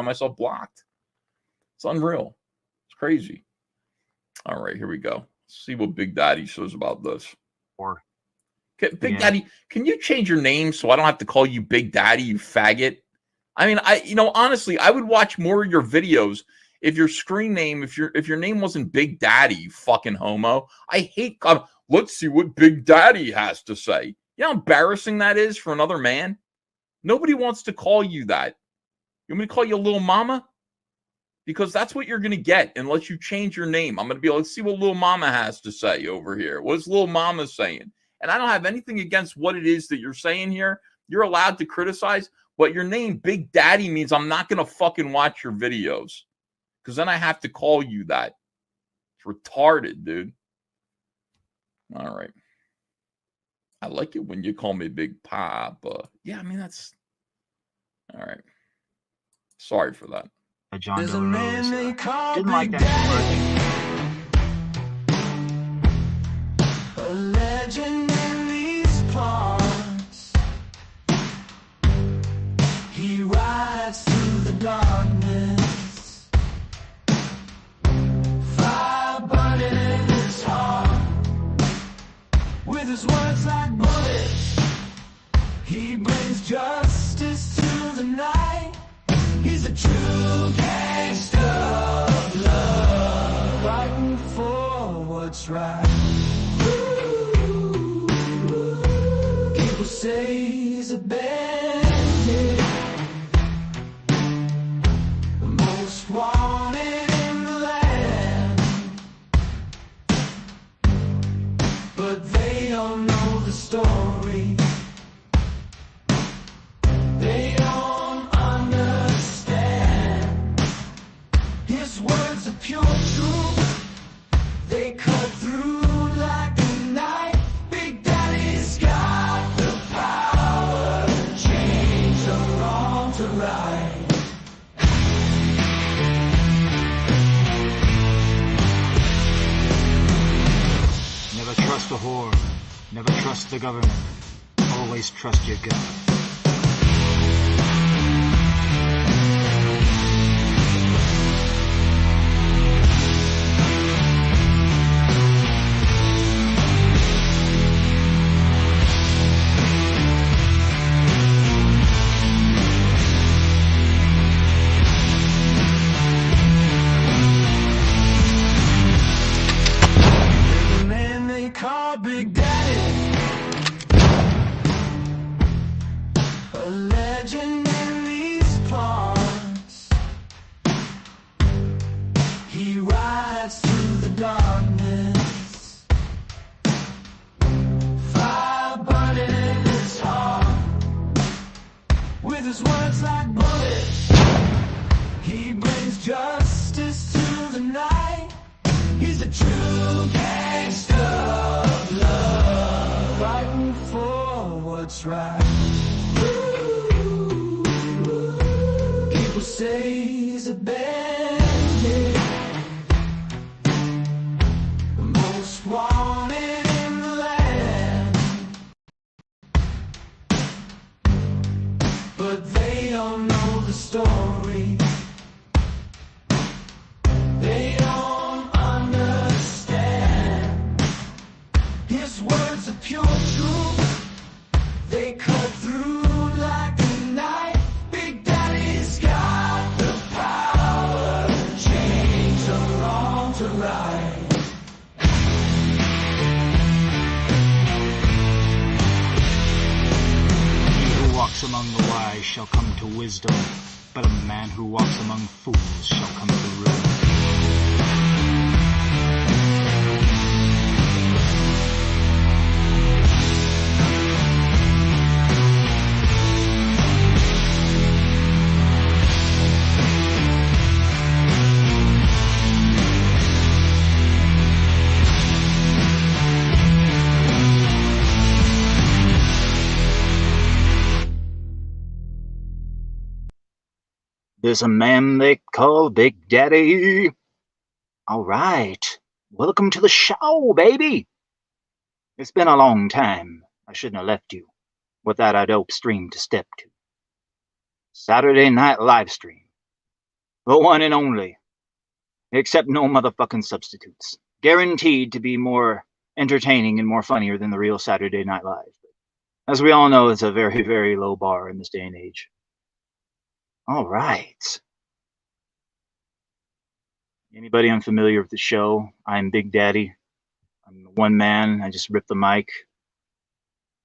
find myself blocked. It's unreal. It's crazy. All right, here we go. Let's see what Big Daddy says about this. Big Daddy, can you change your name so I don't have to call you Big Daddy, you faggot? I mean, honestly, I would watch more of your videos if your screen name, if your name wasn't Big Daddy, you fucking homo. I hate. Let's see what Big Daddy has to say. You know how embarrassing that is for another man? Nobody wants to call you that. You want me to call you Little Mama? Because that's what you're going to get unless you change your name. I'm going to be able to see what Little Mama has to say over here. What's Little Mama saying? And I don't have anything against what it is that you're saying here. You're allowed to criticize, but your name, Big Daddy, means I'm not going to fucking watch your videos. Because then I have to call you that. It's retarded, dude. All right. I like it when you call me Big Papa. Yeah, I mean, that's... All right. Sorry for that. John Doe Rose. Didn't like that too much. A legend in these parts. He rides through the darkness. Fire burning in his heart. With his words like bullets, he brings justice to the night. He's a true gangster of love, fighting for what's right. People say he's a bandit, the most wanted in the land, but they don't know the story. They don't understand. His words are pure truth. They cut through like a knife. Big Daddy's got the power to change the wrong to right. Never trust a whore. Never trust the government. Always trust your gut. The man they call Big Daddy, a legend in these parts. He rides through the darkness, fire burning in his heart. With his words like bullets, he brings justice to the night. He's a true gangster of love, fighting for what's right. People say he's a bandit, the most wanted in the land, but they don't know the story. They don't understand. His words are pure truth. They cut through like a knife. Big Daddy's got the power to change the wrong to right. He who walks among the wise shall come to wisdom, but a man who walks among fools shall come to ruin. There's a man they call Big Daddy. All right. Welcome to the show, baby. It's been a long time. I shouldn't have left you without a dope stream to step to. Saturday night live stream. The one and only. Except no motherfucking substitutes. Guaranteed to be more entertaining and more funnier than the real Saturday Night Live. As we all know, it's a very, very low bar in this day and age. All right. Anybody unfamiliar with the show? I'm Big Daddy. I'm one man. I just rip the mic.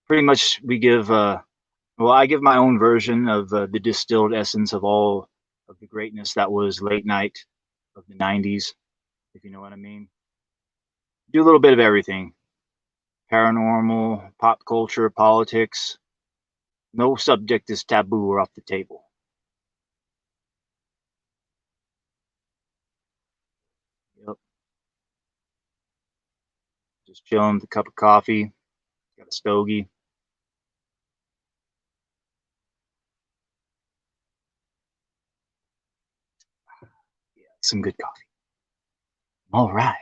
Pretty much we give, I give my own version of the distilled essence of all of the greatness that was late night of the 90s, if you know what I mean. Do a little bit of everything. Paranormal, pop culture, politics. No subject is taboo or off the table. Yep. Just chilling with a cup of coffee. Got a stogie. Yeah, some good coffee. All right.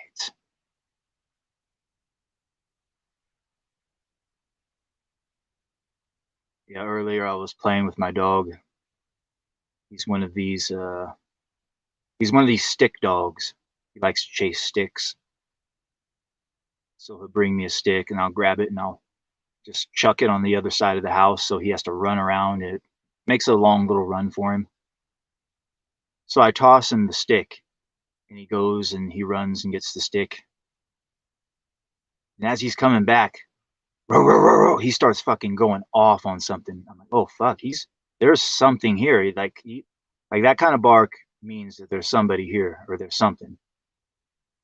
Yeah, earlier I was playing with my dog. He's one of these stick dogs. He likes to chase sticks. So he'll bring me a stick and I'll grab it and I'll just chuck it on the other side of the house so he has to run around. It makes a long little run for him. So I toss him the stick and he goes and he runs and gets the stick. And as he's coming back, row, row, row, row, he starts fucking going off on something. I'm like, oh fuck, there's something here. Like that kind of bark means that there's somebody here or there's something.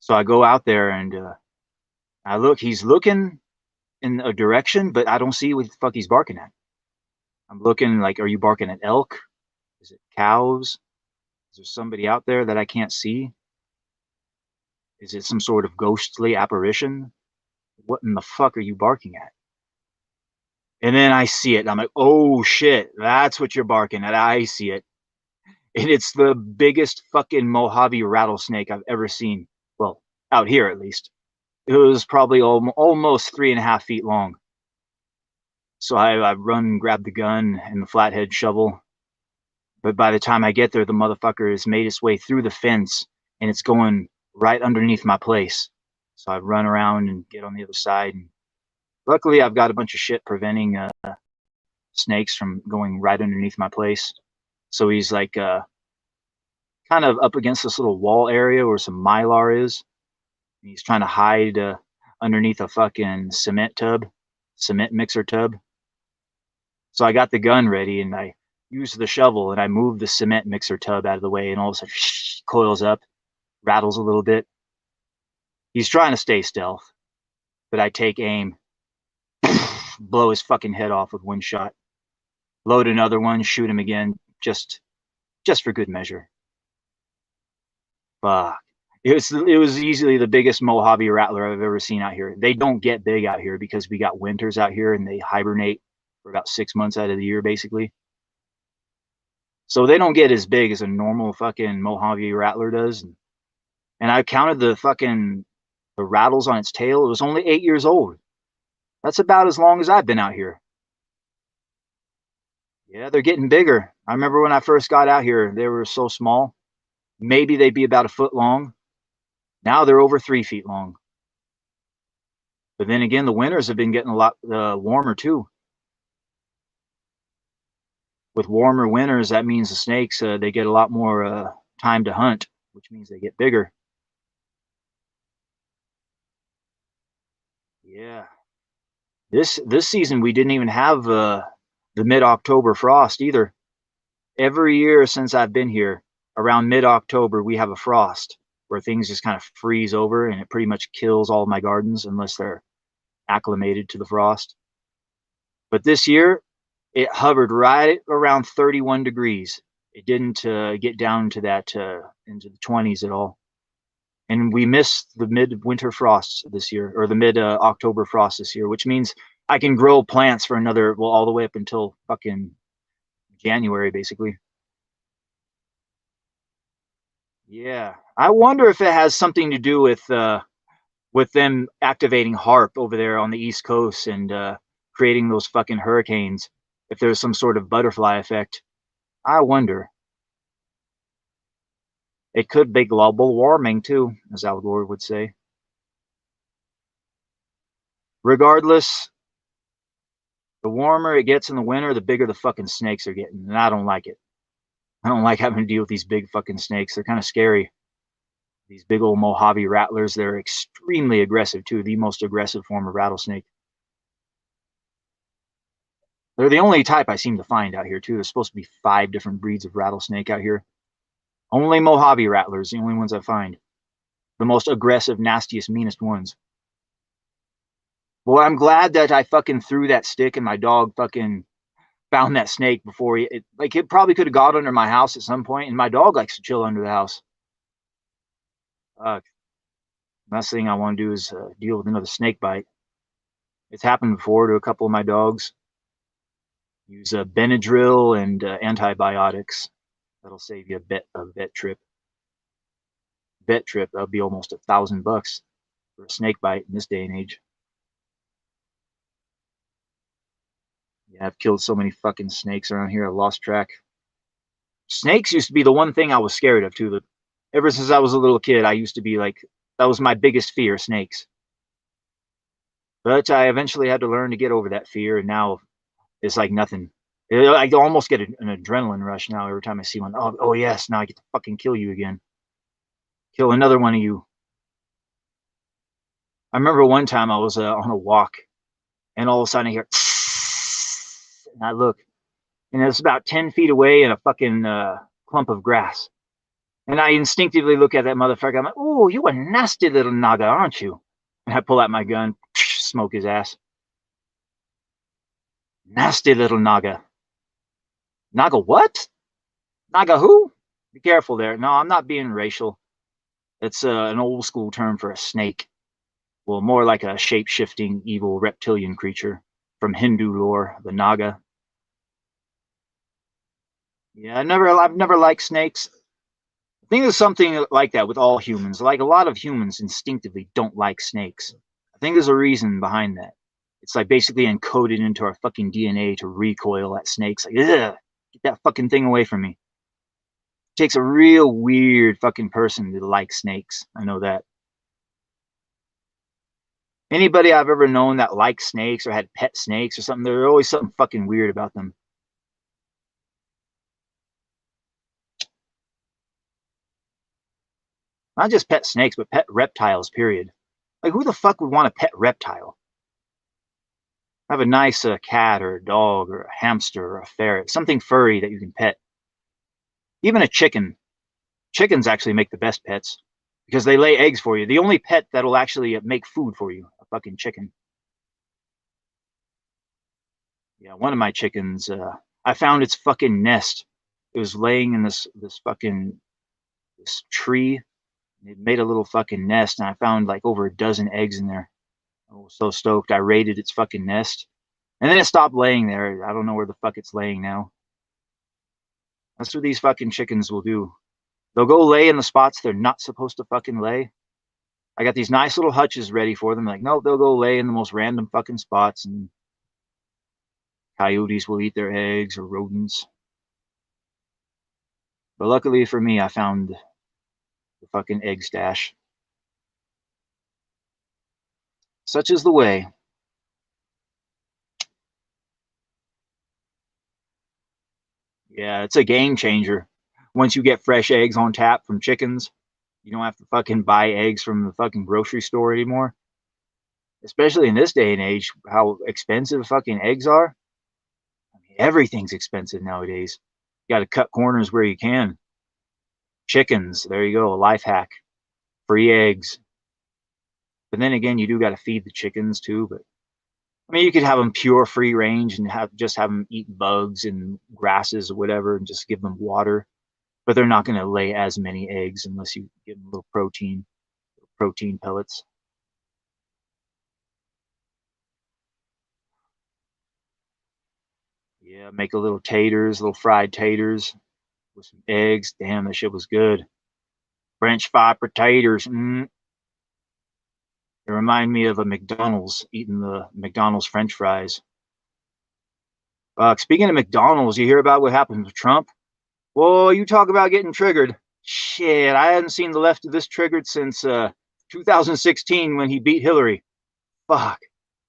So I go out there and I look. He's looking in a direction, but I don't see what the fuck he's barking at. I'm looking like, are you barking at elk? Is it cows? Is there somebody out there that I can't see? Is it some sort of ghostly apparition? What in the fuck are you barking at? And then I see it. And I'm like, oh shit, that's what you're barking at. I see it. And it's the biggest fucking Mojave rattlesnake I've ever seen. Well, out here at least. It was probably almost 3.5 feet long. So I run and grab the gun and the flathead shovel. But by the time I get there, the motherfucker has made its way through the fence and it's going right underneath my place. So I run around and get on the other side. And luckily, I've got a bunch of shit preventing snakes from going right underneath my place. So he's like kind of up against this little wall area where some mylar is. He's trying to hide underneath a fucking cement mixer tub. So I got the gun ready and I use the shovel and I move the cement mixer tub out of the way and all of a sudden coils up, rattles a little bit. He's trying to stay stealth, but I take aim, blow his fucking head off with one shot, load another one, shoot him again, just for good measure. Fuck. It was easily the biggest Mojave rattler I've ever seen out here. They don't get big out here because we got winters out here and they hibernate for about 6 months out of the year, basically. So they don't get as big as a normal fucking Mojave rattler does. And I counted the rattles on its tail. It was only 8 years old. That's about as long as I've been out here. Yeah, they're getting bigger. I remember when I first got out here, they were so small. Maybe they'd be about 1 foot long. Now they're over 3 feet long. But then again, the winters have been getting a lot warmer too. With warmer winters, that means the snakes, they get a lot more time to hunt, which means they get bigger. Yeah. This season, we didn't even have the mid-October frost either. Every year since I've been here, around mid-October, we have a frost where things just kind of freeze over and it pretty much kills all my gardens unless they're acclimated to the frost. But this year, it hovered right around 31 degrees. It didn't get down to that into the 20s at all. And we missed the mid-winter frosts this year, or the mid-October frost this year, which means I can grow plants for another, well, all the way up until fucking January, basically. Yeah, I wonder if it has something to do with them activating HARP over there on the East Coast and creating those fucking hurricanes. If there's some sort of butterfly effect, I wonder. It could be global warming too, as Al Gore would say. Regardless, the warmer it gets in the winter, the bigger the fucking snakes are getting, and I don't like it. I don't like having to deal with these big fucking snakes. They're kind of scary. These big old Mojave rattlers, they're extremely aggressive too, the most aggressive form of rattlesnake. They're the only type I seem to find out here too. There's supposed to be 5 different breeds of rattlesnake out here. Only Mojave rattlers, the only ones I find. The most aggressive, nastiest, meanest ones. Well, I'm glad that I fucking threw that stick and my dog fucking found that snake before it probably could have got under my house at some point, and my dog likes to chill under the house. Last thing I want to do is deal with another snake bite. It's happened before to a couple of my dogs. Use Benadryl and antibiotics. That'll save you a vet trip. Vet trip, that'll be almost $1,000 for a snake bite in this day and age. Yeah, I've killed so many fucking snakes around here, I lost track. Snakes used to be the one thing I was scared of too. Ever since I was a little kid, I used to be like, that was my biggest fear, snakes. But I eventually had to learn to get over that fear, and now it's like nothing. I almost get an adrenaline rush now every time I see one. Oh yes, now I get to fucking kill you again. Kill another one of you. I remember one time I was on a walk, and all of a sudden I hear, and I look, and it's about 10 feet away in a fucking clump of grass. And I instinctively look at that motherfucker. I'm like, oh, you a nasty little naga, aren't you? And I pull out my gun, smoke his ass. Nasty little naga. Naga what? Naga who? Be careful there. No, I'm not being racial. It's an old school term for a snake. Well, more like a shape-shifting, evil reptilian creature from Hindu lore, the naga. Yeah, I've never liked snakes. I think there's something like that with all humans. Like a lot of humans instinctively don't like snakes. I think there's a reason behind that. It's like basically encoded into our fucking DNA to recoil at snakes. Like, ugh, get that fucking thing away from me. It takes a real weird fucking person to like snakes. I know that. Anybody I've ever known that liked snakes or had pet snakes or something, there's always something fucking weird about them. Not just pet snakes, but pet reptiles, period. Like, who the fuck would want a pet reptile? Have a nice cat or a dog or a hamster or a ferret, something furry that you can pet. Even a chicken. Chickens actually make the best pets because they lay eggs for you. The only pet that'll actually make food for you, a fucking chicken. Yeah, one of my chickens, I found its fucking nest. It was laying in this tree. It made a little fucking nest, and I found like over a dozen eggs in there. I was so stoked. I raided its fucking nest, and then it stopped laying there. I don't know where the fuck it's laying now. That's what these fucking chickens will do. They'll go lay in the spots they're not supposed to fucking lay. I got these nice little hutches ready for them. Like, no, they'll go lay in the most random fucking spots, and coyotes will eat their eggs or rodents. But luckily for me, I found the fucking egg stash. Such is the way. Yeah, it's a game changer. Once you get fresh eggs on tap from chickens, you don't have to fucking buy eggs from the fucking grocery store anymore. Especially in this day and age, how expensive fucking eggs are. I mean, everything's expensive nowadays. You got to cut corners where you can. Chickens, there you go, a life hack. Free eggs. But then again, you do got to feed the chickens too. But I mean, you could have them pure free range and have them eat bugs and grasses or whatever, and just give them water. But they're not going to lay as many eggs unless you give them a little protein pellets. Yeah, make a little fried taters with some eggs. Damn, that shit was good. French fry potatoes. It reminded me of a McDonald's, eating the McDonald's French fries. Speaking of McDonald's, you hear about what happened with Trump? Well, you talk about getting triggered. Shit, I hadn't seen the left of this triggered since 2016 when he beat Hillary. Fuck.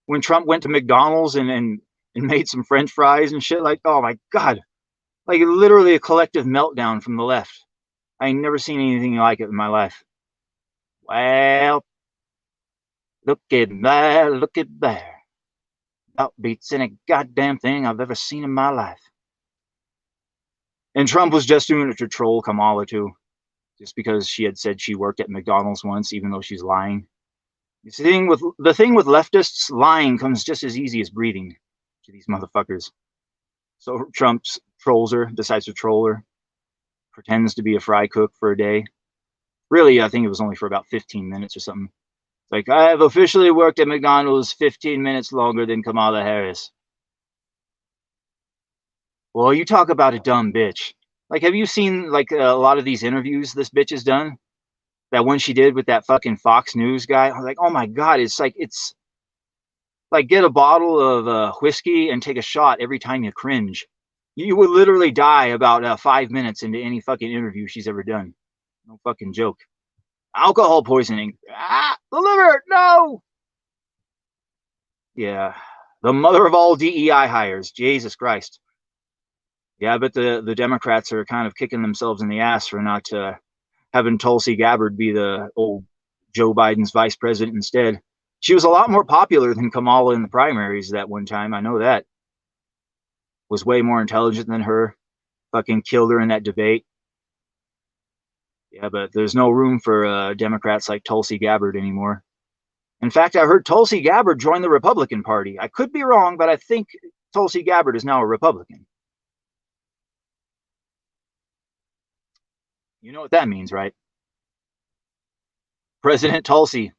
When Trump went to McDonald's and made some French fries and shit, like, oh my God. Like literally a collective meltdown from the left. I ain't never seen anything like it in my life. Well, look at that, look at there. That beats any goddamn thing I've ever seen in my life. And Trump was just doing it to troll Kamala too. Just because she had said she worked at McDonald's once, even though she's lying. The thing with leftists, lying comes just as easy as breathing to these motherfuckers. So Trump trolls her, decides to troll her, pretends to be a fry cook for a day. Really, I think it was only for about 15 minutes or something. It's like, I have officially worked at McDonald's 15 minutes longer than Kamala Harris. Well, you talk about a dumb bitch. Like, have you seen like a lot of these interviews this bitch has done? That one she did with that fucking Fox News guy. I was like, oh my God, it's like get a bottle of whiskey and take a shot every time you cringe. You would literally die about 5 minutes into any fucking interview she's ever done. No fucking joke. Alcohol poisoning. Ah, the liver, no. Yeah, the mother of all DEI hires. Jesus Christ. Yeah, I bet the Democrats are kind of kicking themselves in the ass for not having Tulsi Gabbard be the old Joe Biden's vice president instead. She was a lot more popular than Kamala in the primaries that one time. I know that. Was way more intelligent than her. Fucking killed her in that debate. Yeah, but there's no room for Democrats like Tulsi Gabbard anymore. In fact, I heard Tulsi Gabbard joined the Republican Party. I could be wrong, but I think Tulsi Gabbard is now a Republican. You know what that means, right? President Tulsi.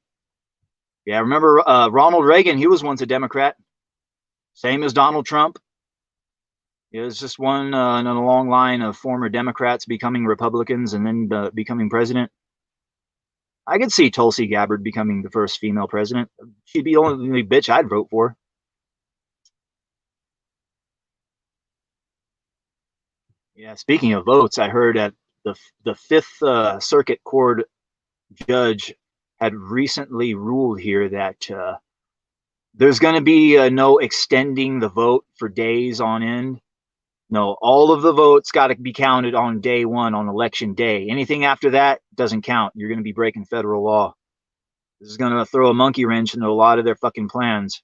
Yeah, remember Ronald Reagan? He was once a Democrat. Same as Donald Trump. Yeah, it's just one in a long line of former Democrats becoming Republicans and then becoming president. I could see Tulsi Gabbard becoming the first female president. She'd be the only bitch I'd vote for. Yeah, speaking of votes, I heard that the Fifth Circuit Court judge had recently ruled here that there's going to be no extending the vote for days on end. No, all of the votes got to be counted on day one, on election day. Anything after that doesn't count. You're going to be breaking federal law. This is going to throw a monkey wrench into a lot of their fucking plans.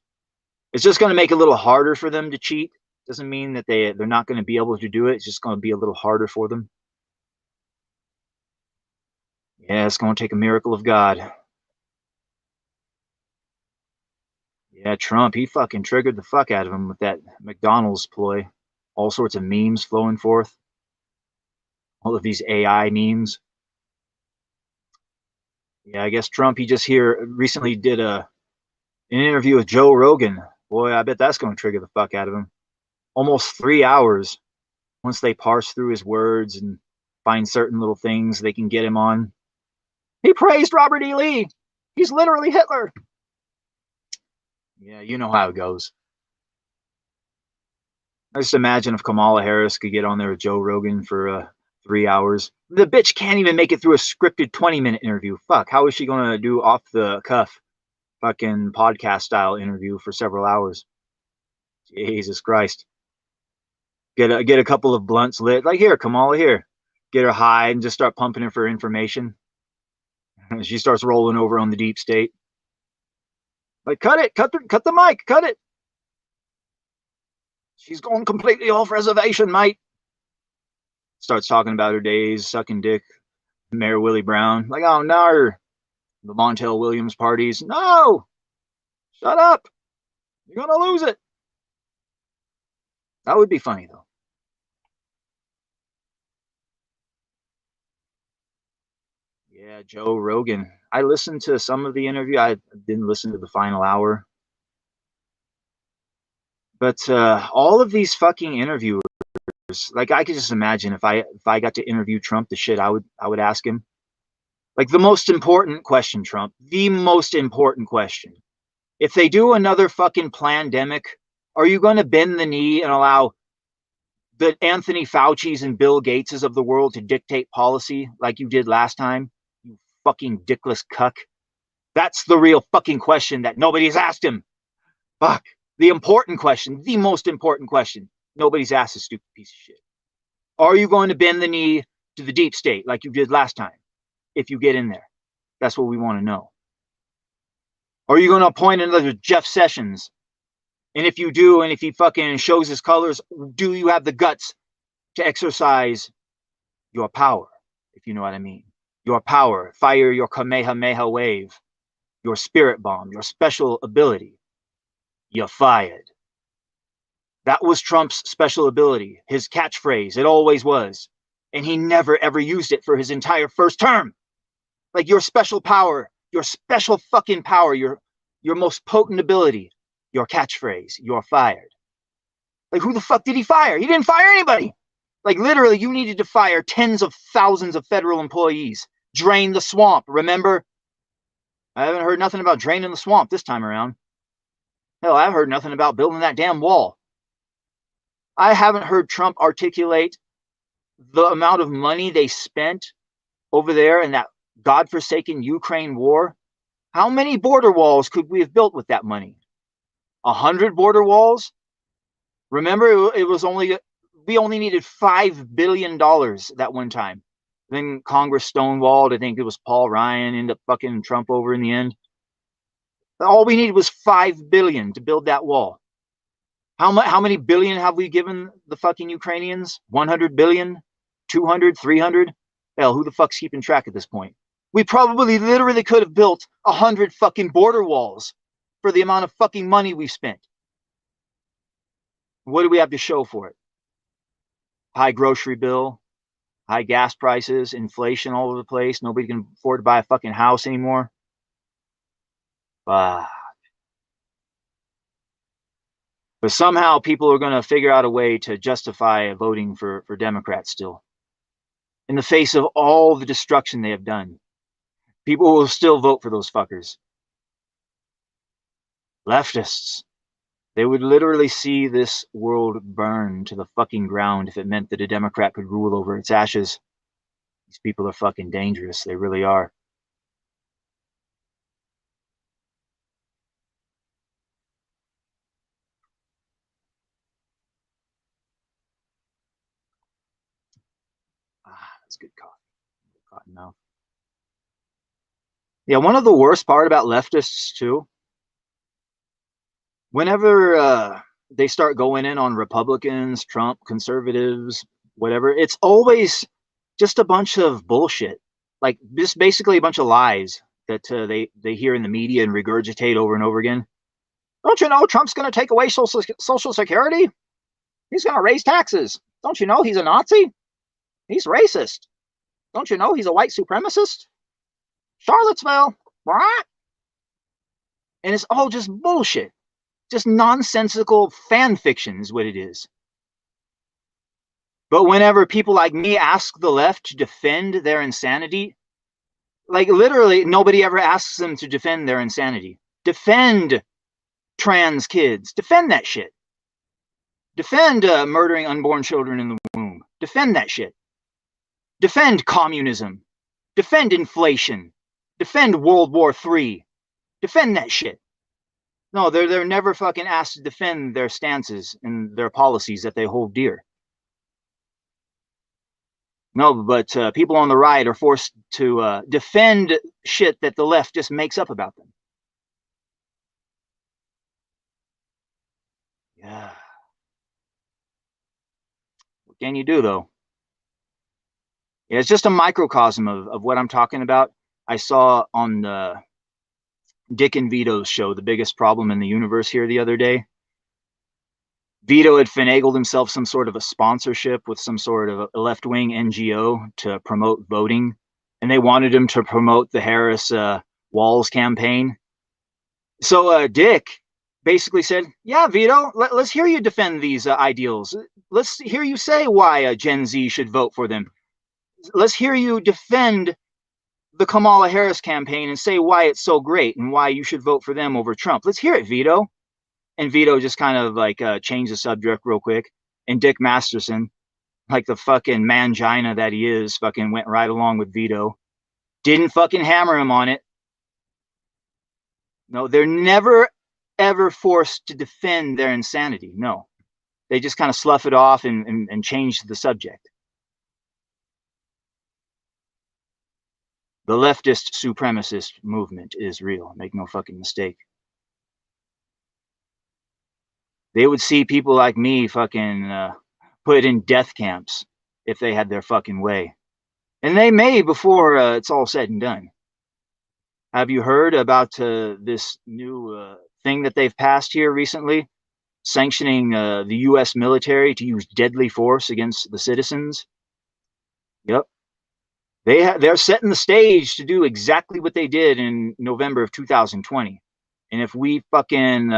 It's just going to make it a little harder for them to cheat. Doesn't mean that they're not going to be able to do it. It's just going to be a little harder for them. Yeah, it's going to take a miracle of God. Yeah, Trump, he fucking triggered the fuck out of him with that McDonald's ploy. All sorts of memes flowing forth. All of these AI memes. Yeah, I guess Trump, he just here recently did an interview with Joe Rogan. Boy, I bet that's going to trigger the fuck out of him. Almost 3 hours. Once they parse through his words and find certain little things they can get him on. He praised Robert E. Lee. He's literally Hitler. Yeah, you know how it goes. I just imagine if Kamala Harris could get on there with Joe Rogan for 3 hours. The bitch can't even make it through a scripted 20-minute interview. Fuck, how is she going to do off the cuff fucking podcast style interview for several hours? Jesus Christ. Get a couple of blunts lit. Like, here, Kamala, here. Get her high and just start pumping her for information. She starts rolling over on the deep state. Like, cut it, cut the mic, cut it. She's going completely off reservation, mate. Starts talking about her days, sucking dick. Mayor Willie Brown. Like, oh, no. The Montel Williams parties. No. Shut up. You're going to lose it. That would be funny, though. Yeah, Joe Rogan. I listened to some of the interview. I didn't listen to the final hour. But all of these fucking interviewers, like, I could just imagine if I got to interview Trump, the shit I would ask him. Like, the most important question, Trump, the most important question. If they do another fucking pandemic, are you going to bend the knee and allow the Anthony Fauci's and Bill Gateses of the world to dictate policy like you did last time? You fucking dickless cuck. That's the real fucking question that nobody's asked him. Fuck. The important question, the most important question. Nobody's asked this stupid piece of shit. Are you going to bend the knee to the deep state like you did last time? If you get in there. That's what we want to know. Are you going to appoint another Jeff Sessions? And if you do, and if he fucking shows his colors, do you have the guts to exercise your power? If you know what I mean. Your power. Fire your Kamehameha wave. Your spirit bomb. Your special ability. You're fired. That was Trump's special ability. His catchphrase. It always was. And he never ever used it for his entire first term. Like your special power. Your special fucking power. Your most potent ability. Your catchphrase, you're fired. Like, who the fuck did he fire? He didn't fire anybody. Like, literally, you needed to fire tens of thousands of federal employees. Drain the swamp, remember? I haven't heard nothing about draining the swamp this time around. Hell, I've heard nothing about building that damn wall. I haven't heard Trump articulate the amount of money they spent over there in that godforsaken Ukraine war. How many border walls could we have built with that money? 100 border walls? Remember, we only needed $5 billion that one time. Then Congress stonewalled. I think it was Paul Ryan ended up fucking Trump over in the end. All we needed was $5 billion to build that wall. How many billion have we given the fucking Ukrainians? 100 billion? 200? 300? Hell, who the fuck's keeping track at this point? We probably literally could have built 100 fucking border walls for the amount of fucking money we've spent. What do we have to show for it? High grocery bill, high gas prices, inflation all over the place. Nobody can afford to buy a fucking house anymore. But somehow people are going to figure out a way to justify voting for Democrats still. In the face of all the destruction they have done. People will still vote for those fuckers. Leftists. They would literally see this world burn to the fucking ground if it meant that a Democrat could rule over its ashes. These people are fucking dangerous. They really are. That's good coffee. Cotton mouth. Yeah, one of the worst part about leftists too, whenever they start going in on Republicans, Trump, conservatives, whatever, it's always just a bunch of bullshit. Like, just basically a bunch of lies that they hear in the media and regurgitate over and over again. Don't you know Trump's going to take away Social Security? He's going to raise taxes. Don't you know he's a Nazi? He's racist. Don't you know he's a white supremacist? Charlottesville. What? And it's all just bullshit. Just nonsensical fan fiction is what it is. But whenever people like me ask the left to defend their insanity, like literally nobody ever asks them to defend their insanity. Defend trans kids. Defend that shit. Defend murdering unborn children in the womb. Defend that shit. Defend communism. Defend inflation. Defend World War III. Defend that shit. No, they're never fucking asked to defend their stances and their policies that they hold dear. No, but people on the right are forced to defend shit that the left just makes up about them. Yeah. What can you do, though? Yeah, it's just a microcosm of what I'm talking about. I saw on the Dick and Vito's show, The Biggest Problem in the Universe, here the other day. Vito had finagled himself some sort of a sponsorship with some sort of a left-wing NGO to promote voting. And they wanted him to promote the Harris Walls campaign. So Dick basically said, yeah, Vito, let's hear you defend these ideals. Let's hear you say why Gen Z should vote for them. Let's hear you defend the Kamala Harris campaign and say why it's so great and why you should vote for them over Trump. Let's hear it, Vito. And Vito just kind of like changed the subject real quick. And Dick Masterson, like the fucking mangina that he is, fucking went right along with Vito. Didn't fucking hammer him on it. No, they're never, ever forced to defend their insanity. No. They just kind of slough it off and change the subject. The leftist supremacist movement is real. Make no fucking mistake. They would see people like me fucking put in death camps if they had their fucking way. And they may before it's all said and done. Have you heard about this new thing that they've passed here recently? Sanctioning the U.S. military to use deadly force against the citizens? Yep. They're setting the stage to do exactly what they did in November of 2020. And if we fucking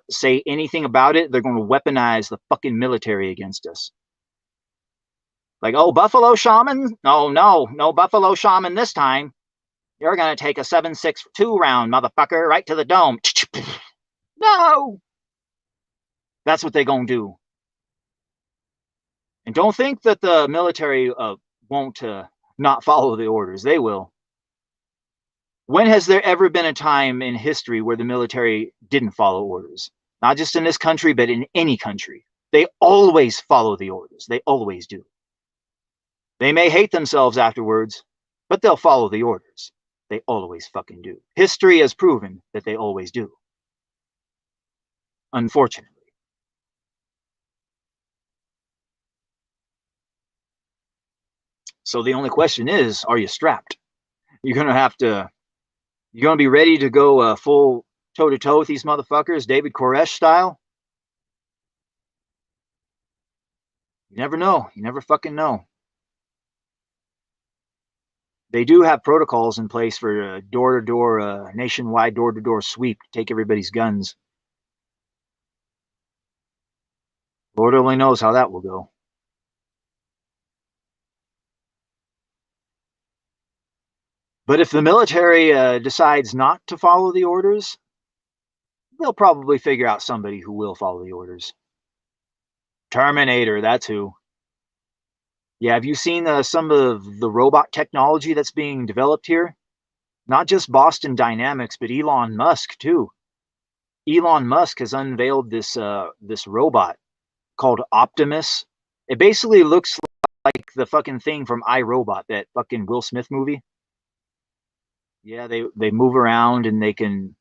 say anything about it, they're going to weaponize the fucking military against us. Like, oh, Buffalo Shaman? No Buffalo Shaman this time. You're going to take a 7.62 round, motherfucker, right to the dome. No! That's what they're going to do. And don't think that the military won't not follow the orders. They will. When has there ever been a time in history where the military didn't follow orders? Not just in this country, but in any country. They always follow the orders. They always do. They may hate themselves afterwards, but they'll follow the orders. They always fucking do. History has proven that they always do. Unfortunately. So the only question is, are you strapped? You're going to be ready to go full toe-to-toe with these motherfuckers, David Koresh style? You never know. You never fucking know. They do have protocols in place for door-to-door, nationwide door-to-door sweep to take everybody's guns. Lord only knows how that will go. But if the military decides not to follow the orders, they'll probably figure out somebody who will follow the orders. Terminator, that's who. Yeah, have you seen some of the robot technology that's being developed here? Not just Boston Dynamics, but Elon Musk too. Elon Musk has unveiled this robot called Optimus. It basically looks like the fucking thing from iRobot, that fucking Will Smith movie. Yeah, they move around and they can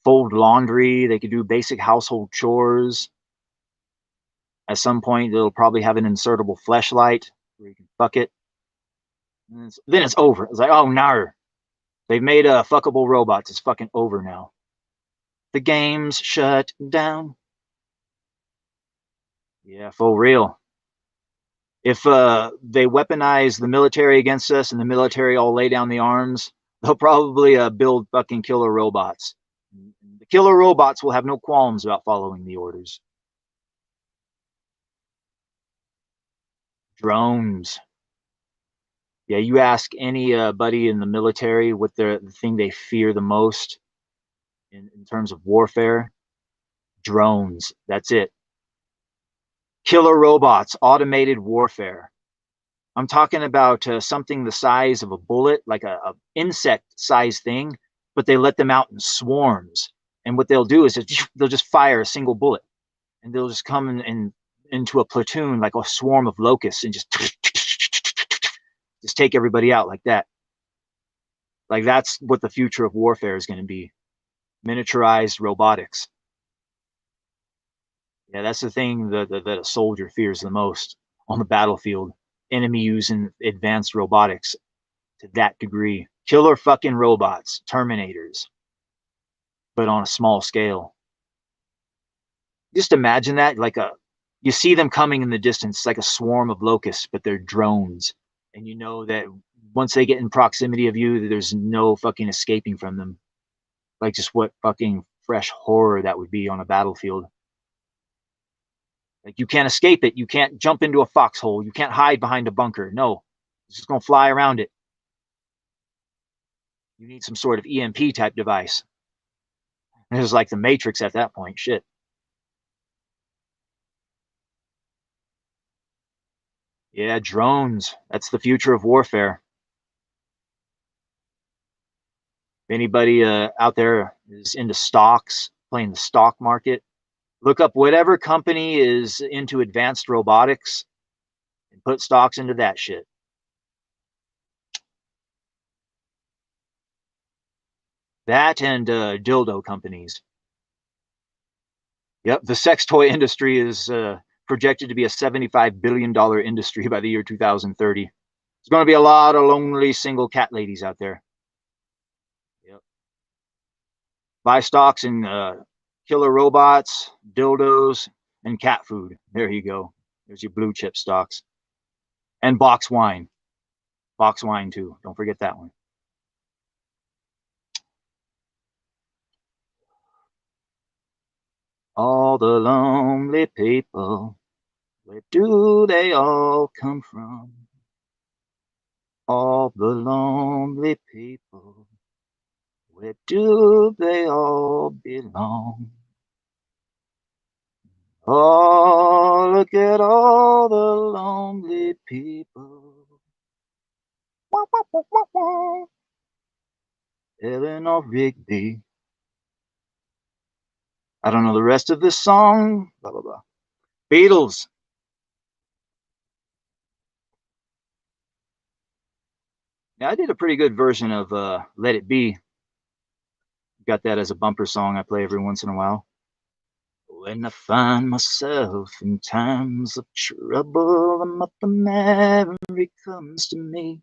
fold laundry. They can do basic household chores. At some point, they'll probably have an insertable fleshlight where you can fuck it. And then it's over. It's like, oh, no. They've made fuckable robots. It's fucking over now. The game's shut down. Yeah, for real. If they weaponize the military against us and the military all lay down the arms, they'll probably build fucking killer robots. The killer robots will have no qualms about following the orders. Drones. Yeah, you ask anybody in the military what the thing they fear the most in terms of warfare. Drones. That's it. Killer robots, automated warfare. I'm talking about something the size of a bullet, like a insect-sized thing, but they let them out in swarms. And what they'll do is they'll just fire a single bullet, and they'll just come in into a platoon like a swarm of locusts and just take everybody out like that. Like that's what the future of warfare is going to be. Miniaturized robotics. Yeah, that's the thing that a soldier fears the most on the battlefield. Enemy using advanced robotics to that degree. Killer fucking robots, Terminators, but on a small scale. Just imagine that, you see them coming in the distance, like a swarm of locusts, but they're drones. And you know that once they get in proximity of you, there's no fucking escaping from them. Like just what fucking fresh horror that would be on a battlefield. Like you can't escape it. You can't jump into a foxhole. You can't hide behind a bunker. No, it's just going to fly around it. You need some sort of EMP type device. It was like the Matrix at that point. Shit. Yeah, drones. That's the future of warfare. If anybody out there is into stocks, playing the stock market, look up whatever company is into advanced robotics and put stocks into that shit. That and dildo companies. Yep, the sex toy industry is projected to be a $75 billion industry by the year 2030. There's going to be a lot of lonely single cat ladies out there. Yep. Buy stocks in killer robots, dildos, and cat food. There you go. There's your blue chip stocks. And box wine. Box wine, too. Don't forget that one. All the lonely people, where do they all come from? All the lonely people, where do they all belong? Oh, look at all the lonely people. Wah, wah, wah, wah, wah. Eleanor Rigby. I don't know the rest of this song. Blah, blah, blah. Beatles. Yeah, I did a pretty good version of Let It Be. Got that as a bumper song I play every once in a while. When I find myself in times of trouble, the Mother Mary comes to me,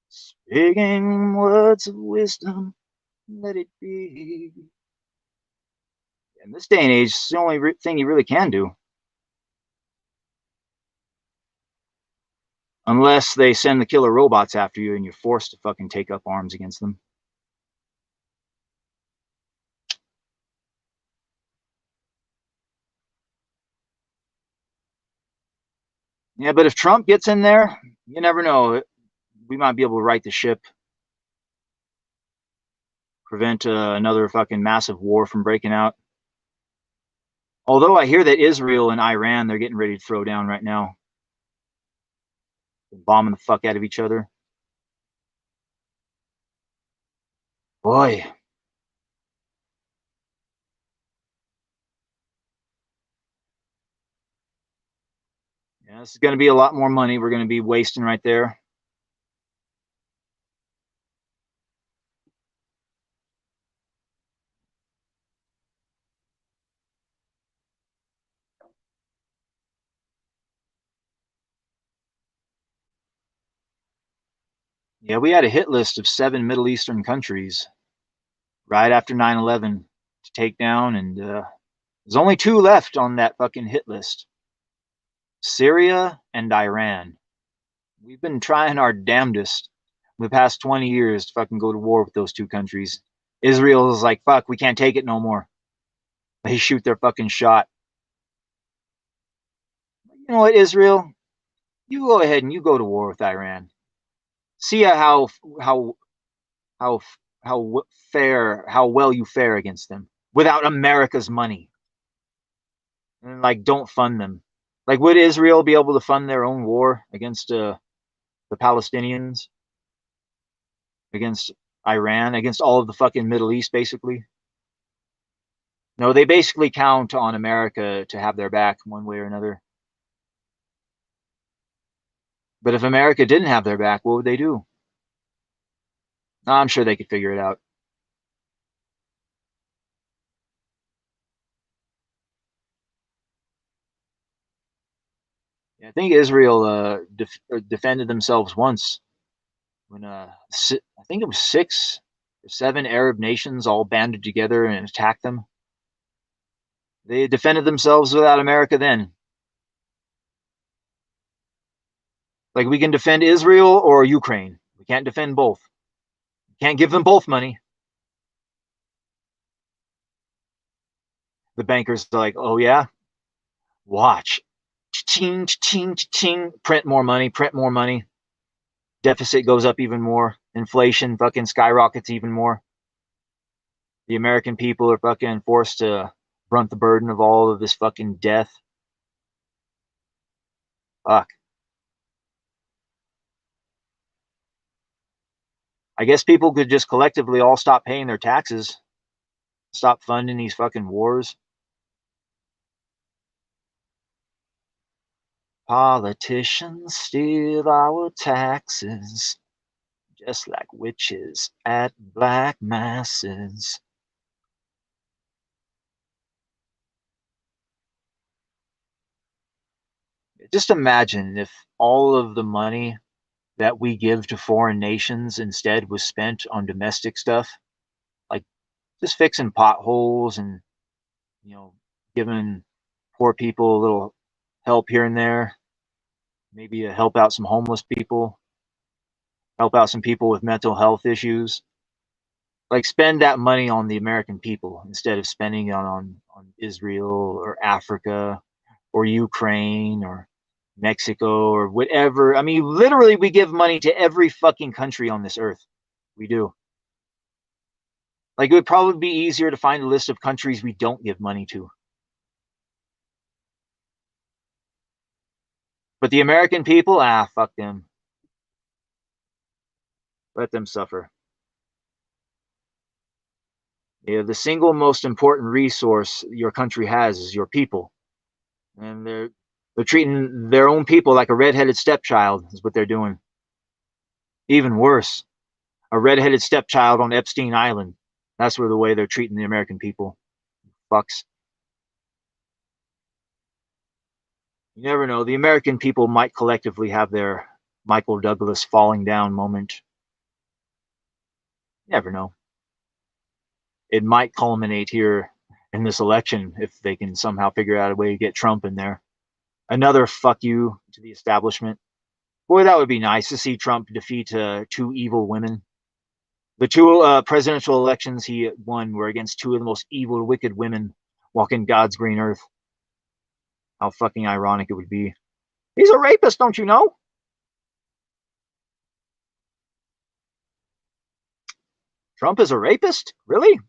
speaking words of wisdom, let it be. In this day and age, it's the only thing you really can do. Unless they send the killer robots after you and you're forced to fucking take up arms against them. Yeah, but if Trump gets in there, you never know. We might be able to right the ship, prevent another fucking massive war from breaking out. Although I hear that Israel and Iran, they're getting ready to throw down right now. They're bombing the fuck out of each other. Boy. Yeah, this is going to be a lot more money we're going to be wasting right there. Yeah, we had a hit list of 7 Middle Eastern countries right after 9/11 to take down, and there's only 2 left on that fucking hit list. Syria and Iran. We've been trying our damnedest the past 20 years to fucking go to war with those 2 countries. Israel is like, fuck, we can't take it no more. They shoot their fucking shot. You know what, Israel? You go ahead and you go to war with Iran. See how well you fare against them without America's money. And like, don't fund them. Like, would Israel be able to fund their own war against the Palestinians, against Iran, against all of the fucking Middle East, basically? No, they basically count on America to have their back one way or another. But if America didn't have their back, what would they do? I'm sure they could figure it out. I think Israel defended themselves once when I think it was 6 or 7 Arab nations all banded together and attacked them. They defended themselves without America then. Like, we can defend Israel or Ukraine. We can't defend both. We can't give them both money. The bankers are like, oh yeah? Watch. Ching, ching, ching. Print more money, print more money. Deficit goes up even more. Inflation fucking skyrockets even more. The American people are fucking forced to brunt the burden of all of this fucking death. Fuck. I guess people could just collectively all stop paying their taxes, stop funding these fucking wars. Politicians steal our taxes, just like witches at black masses. Just imagine if all of the money that we give to foreign nations instead was spent on domestic stuff, like just fixing potholes and, you know, giving poor people a little help here and there, maybe to help out some homeless people, help out some people with mental health issues. Like spend that money on the American people instead of spending it on Israel or Africa or Ukraine or Mexico or whatever. I mean, literally, we give money to every fucking country on this earth. We do. Like, it would probably be easier to find a list of countries we don't give money to. But the American people, fuck them. Let them suffer. Yeah, the single most important resource your country has is your people. And they're treating their own people like a redheaded stepchild is what they're doing. Even worse, a redheaded stepchild on Epstein Island. That's where the way they're treating the American people. Fucks. You never know. The American people might collectively have their Michael Douglas falling down moment. You never know. It might culminate here in this election if they can somehow figure out a way to get Trump in there. Another fuck you to the establishment. Boy, that would be nice to see Trump defeat two evil women. The two presidential elections he won were against two of the most evil, wicked women walking God's green earth. How fucking ironic it would be. He's a rapist, don't you know? Trump is a rapist? Really?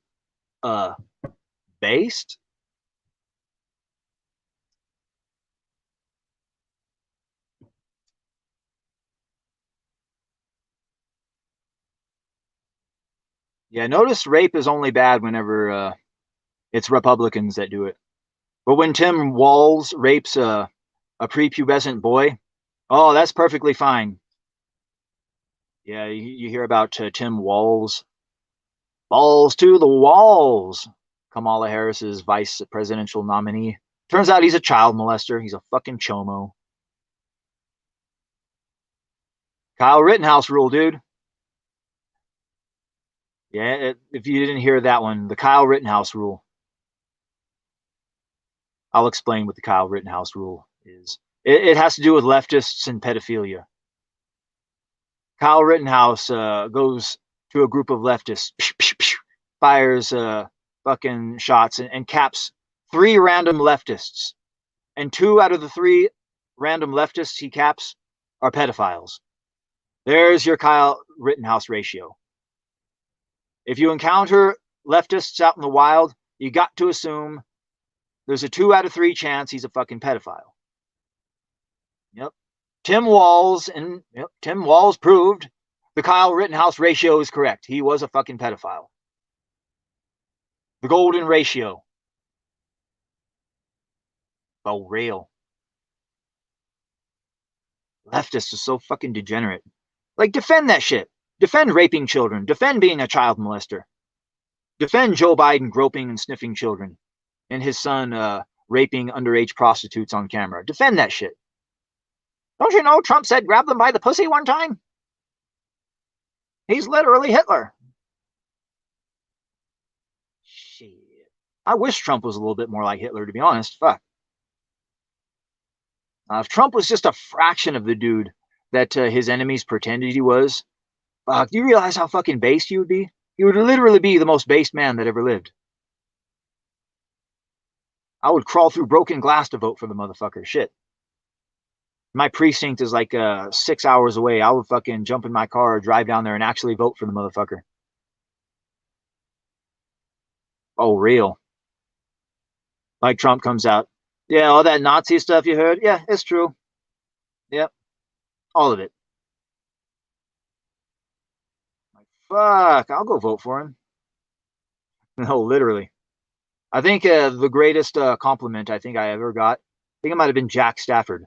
Based? Yeah, notice rape is only bad whenever it's Republicans that do it. But when Tim Walz rapes a prepubescent boy, oh, that's perfectly fine. Yeah, you hear about Tim Walz. Balls to the walls. Kamala Harris's vice presidential nominee. Turns out he's a child molester. He's a fucking chomo. Kyle Rittenhouse rule, dude. Yeah, if you didn't hear that one, the Kyle Rittenhouse rule. I'll explain what the Kyle Rittenhouse rule is. It has to do with leftists and pedophilia. Kyle Rittenhouse goes to a group of leftists, fires fucking shots, and caps 3 random leftists. And 2 out of the 3 random leftists he caps are pedophiles. There's your Kyle Rittenhouse ratio. If you encounter leftists out in the wild, you got to assume there's a 2 out of 3 chance he's a fucking pedophile. Yep. Tim Walz proved the Kyle Rittenhouse ratio is correct. He was a fucking pedophile. The golden ratio. Oh, real. Leftists are so fucking degenerate. Like, defend that shit. Defend raping children. Defend being a child molester. Defend Joe Biden groping and sniffing children. And his son raping underage prostitutes on camera. Defend that shit. Don't you know Trump said grab them by the pussy one time? He's literally Hitler. Shit. I wish Trump was a little bit more like Hitler, to be honest. Fuck. If Trump was just a fraction of the dude that his enemies pretended he was, do you realize how fucking based he would be? He would literally be the most based man that ever lived. I would crawl through broken glass to vote for the motherfucker. Shit. My precinct is like 6 hours away. I would fucking jump in my car, drive down there, and actually vote for the motherfucker. Oh, real. Like Trump comes out. Yeah, all that Nazi stuff you heard. Yeah, it's true. Yep. All of it. My Fuck, I'll go vote for him. No, literally. I think the greatest compliment I think I ever got, I think it might have been Jack Stafford,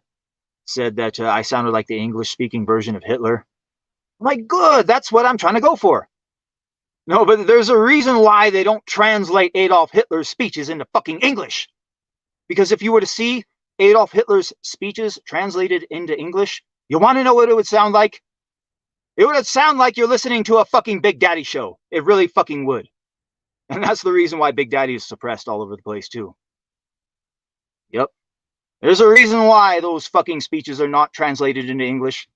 said that I sounded like the English-speaking version of Hitler. I'm like, good, that's what I'm trying to go for. No, but there's a reason why they don't translate Adolf Hitler's speeches into fucking English. Because if you were to see Adolf Hitler's speeches translated into English, you want to know what it would sound like? It would sound like you're listening to a fucking Big Daddy show. It really fucking would. And that's the reason why Big Daddy is suppressed all over the place, too. Yep. There's a reason why those fucking speeches are not translated into English.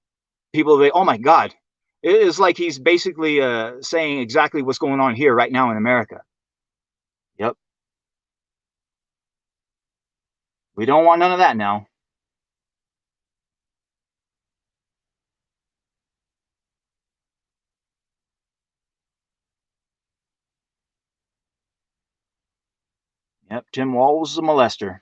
People say, oh my God. It is like he's basically saying exactly what's going on here right now in America. Yep. We don't want none of that now. Yep, Tim Walz is a molester.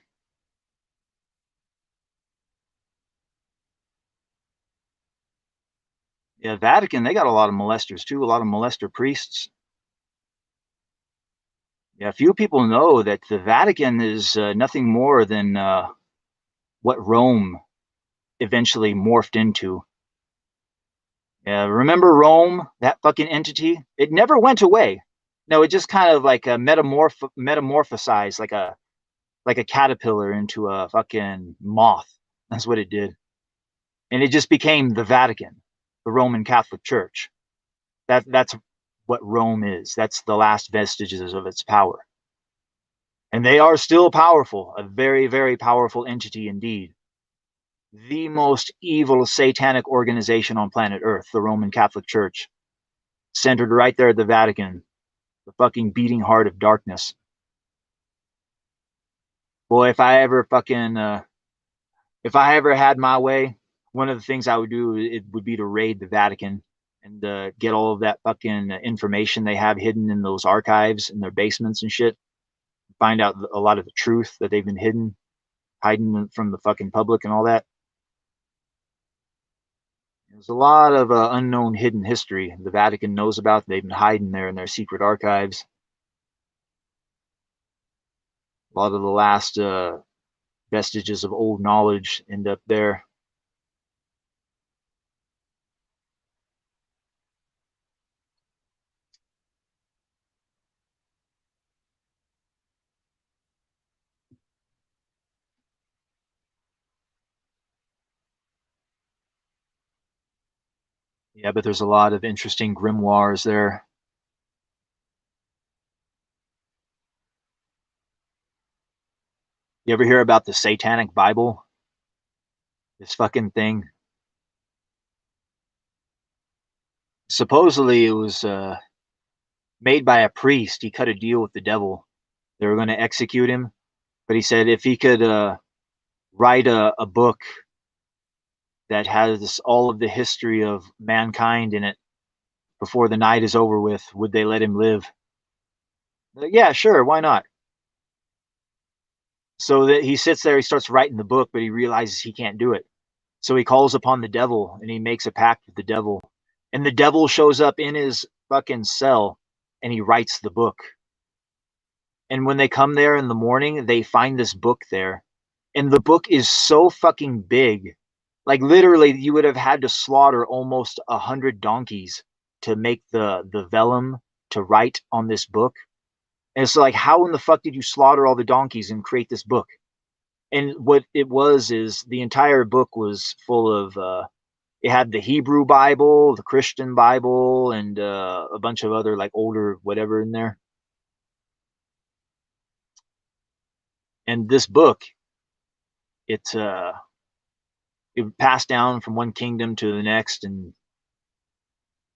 Yeah, Vatican, they got a lot of molesters too, a lot of molester priests. Yeah, few people know that the Vatican is nothing more than what Rome eventually morphed into. Yeah, remember Rome, that fucking entity? It never went away. No, it just kind of like metamorphosized like a caterpillar into a fucking moth. That's what it did. And it just became the Vatican, the Roman Catholic Church. That's what Rome is. That's the last vestiges of its power. And they are still powerful, a very, very powerful entity indeed. The most evil satanic organization on planet Earth, the Roman Catholic Church, centered right there at the Vatican, the fucking beating heart of darkness. Boy, if I ever had my way, one of the things I would do, it would be to raid the Vatican and get all of that fucking information they have hidden in those archives in their basements and shit. Find out a lot of the truth that they've been hiding from the fucking public and all that. There's a lot of unknown hidden history the Vatican knows about. They've been hiding there in their secret archives. A lot of the last vestiges of old knowledge end up there. Yeah, but there's a lot of interesting grimoires there. You ever hear about the Satanic Bible? This fucking thing. Supposedly it was made by a priest. He cut a deal with the devil. They were going to execute him, but he said if he could write a book that has all of the history of mankind in it before the night is over with, would they let him live? Yeah, sure, why not? So that he sits there, he starts writing the book, but he realizes he can't do it. So he calls upon the devil and he makes a pact with the devil. And the devil shows up in his fucking cell and he writes the book. And when they come there in the morning, they find this book there. And the book is so fucking big. Like literally, you would have had to slaughter almost 100 donkeys to make the vellum to write on this book. And it's like, how in the fuck did you slaughter all the donkeys and create this book? And what it was is the entire book was full of it had the Hebrew Bible, the Christian Bible, and a bunch of other like older whatever in there. And this book, it passed down from one kingdom to the next, and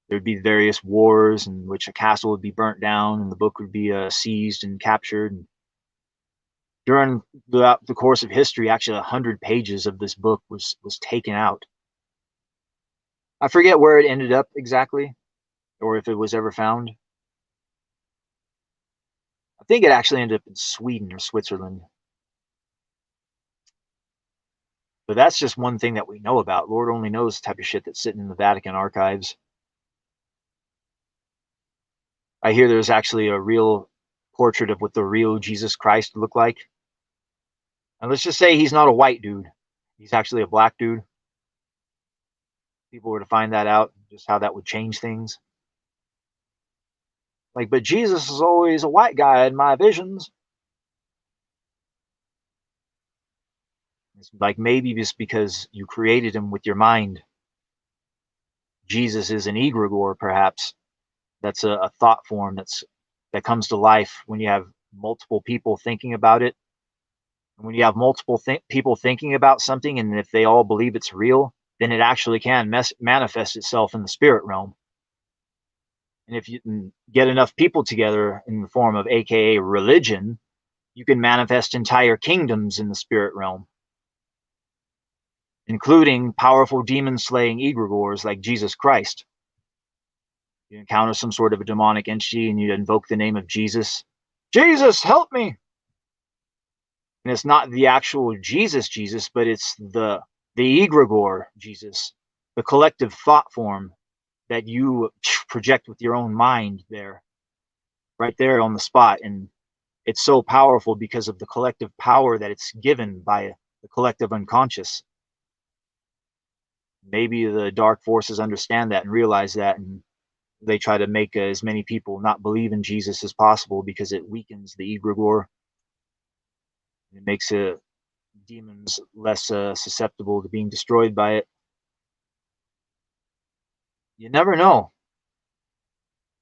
there'd be various wars in which a castle would be burnt down and the book would be seized and captured. And during the course of history, actually 100 pages of this book was taken out. I forget where it ended up exactly, or if it was ever found. I think it actually ended up in Sweden or Switzerland. But that's just one thing that we know about. Lord only knows the type of shit that's sitting in the Vatican archives. I hear there's actually a real portrait of what the real Jesus Christ looked like. And let's just say he's not a white dude. He's actually a black dude. People were to find that out, just how that would change things. Like, but Jesus is always a white guy in my visions. It's like maybe just because you created him with your mind. Jesus is an egregore, perhaps. That's a thought form that comes to life when you have multiple people thinking about it. And when you have multiple people thinking about something, and if they all believe it's real, then it actually can manifest itself in the spirit realm. And if you can get enough people together in the form of AKA religion, you can manifest entire kingdoms in the spirit realm, including powerful demon-slaying egregores like Jesus Christ. You encounter some sort of a demonic entity and you invoke the name of Jesus. Jesus, help me! And it's not the actual Jesus, but it's the egregore Jesus, the collective thought form that you project with your own mind there, right there on the spot. And it's so powerful because of the collective power that it's given by the collective unconscious. Maybe the dark forces understand that and realize that, and they try to make as many people not believe in Jesus as possible because it weakens the egregore. It makes demons less susceptible to being destroyed by it. You never know.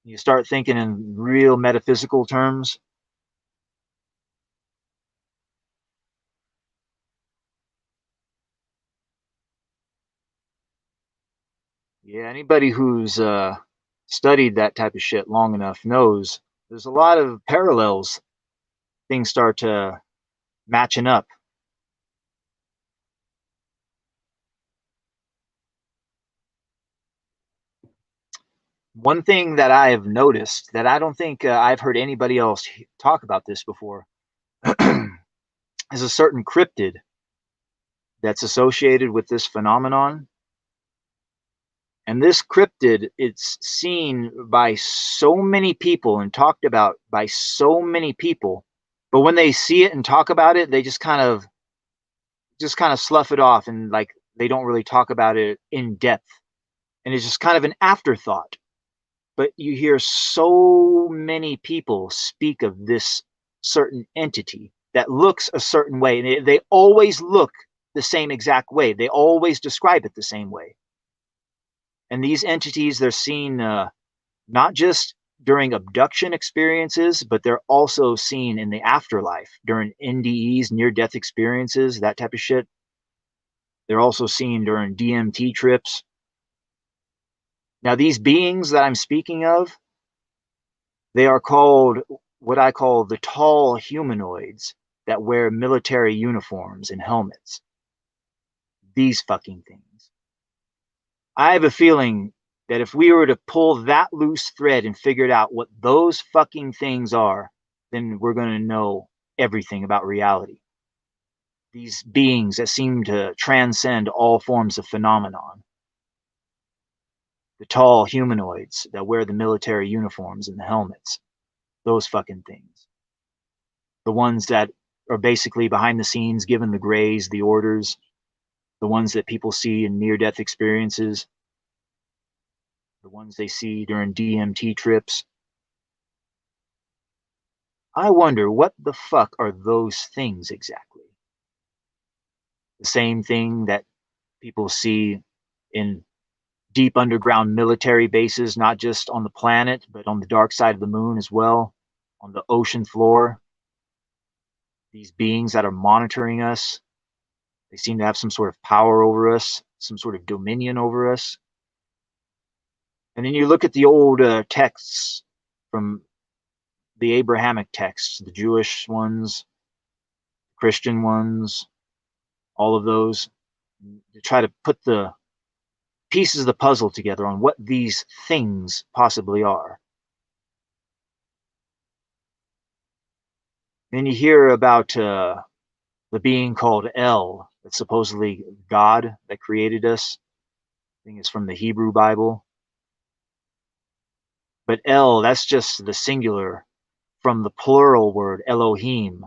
You start thinking in real metaphysical terms. Yeah, anybody who's studied that type of shit long enough knows there's a lot of parallels. Things start matching up. One thing that I have noticed that I don't think I've heard anybody else talk about this before is a certain cryptid that's associated with this phenomenon. And this cryptid, it's seen by so many people and talked about by so many people, but when they see it and talk about it, they just kind of slough it off, and like they don't really talk about it in depth. And it's just kind of an afterthought. But you hear so many people speak of this certain entity that looks a certain way, and they always look the same exact way. They always describe it the same way. And these entities, they're seen not just during abduction experiences, but they're also seen in the afterlife during NDEs, near-death experiences, that type of shit. They're also seen during DMT trips. Now, these beings that I'm speaking of, they are called what I call the tall humanoids that wear military uniforms and helmets. These fucking things. I have a feeling that if we were to pull that loose thread and figure out what those fucking things are, then we're going to know everything about reality. These beings that seem to transcend all forms of phenomenon. The tall humanoids that wear the military uniforms and the helmets. Those fucking things. The ones that are basically behind the scenes giving the grays the orders. The ones that people see in near-death experiences. The ones they see during DMT trips. I wonder what the fuck are those things exactly? The same thing that people see in deep underground military bases, not just on the planet, but on the dark side of the moon as well, on the ocean floor. These beings that are monitoring us, they seem to have some sort of power over us, some sort of dominion over us. And then you look at the old texts from the Abrahamic texts, the Jewish ones, Christian ones, all of those, to try to put the pieces of the puzzle together on what these things possibly are. Then you hear about the being called El, that's supposedly God that created us. I think it's from the Hebrew Bible. But El, that's just the singular from the plural word Elohim,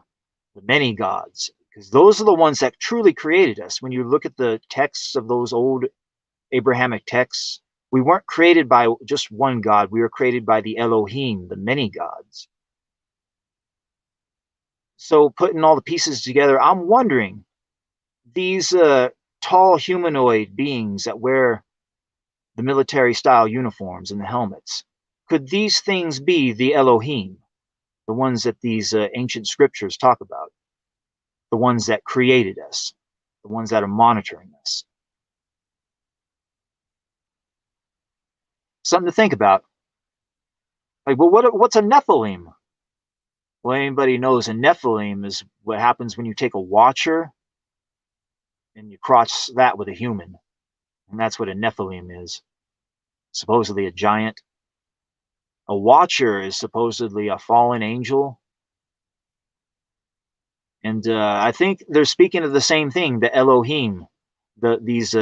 the many gods, because those are the ones that truly created us. When you look at the texts of those old Abrahamic texts, we weren't created by just one God. We were created by the Elohim, the many gods. So putting all the pieces together, I'm wondering, these tall humanoid beings that wear the military style uniforms and the helmets, could these things be the Elohim, the ones that these ancient scriptures talk about, the ones that created us, the ones that are monitoring us? Something to think about. Like, well, what's a Nephilim? Well, anybody knows a Nephilim is what happens when you take a watcher and you cross that with a human. And that's what a Nephilim is. Supposedly a giant. A watcher is supposedly a fallen angel. And I think they're speaking of the same thing, the Elohim, these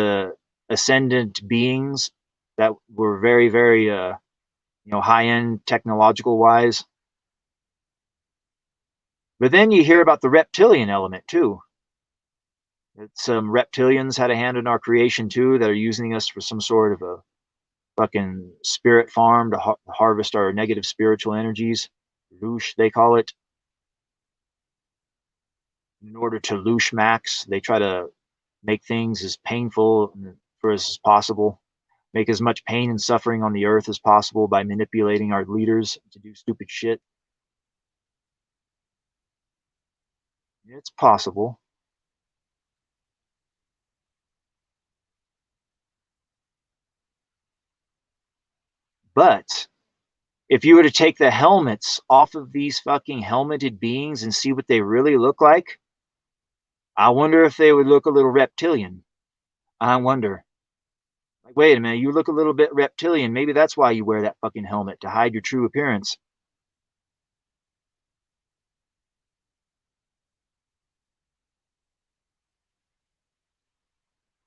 ascendant beings that were very, very, high-end technological wise. But then you hear about the reptilian element too. Some reptilians had a hand in our creation too, that are using us for some sort of a fucking spirit farm to harvest our negative spiritual energies. Loosh, they call it. In order to loosh max, they try to make things as painful for us as possible, make as much pain and suffering on the earth as possible by manipulating our leaders to do stupid shit. It's possible. But if you were to take the helmets off of these fucking helmeted beings and see what they really look like, I wonder if they would look a little reptilian. I wonder. Like, wait a minute, you look a little bit reptilian. Maybe that's why you wear that fucking helmet, to hide your true appearance.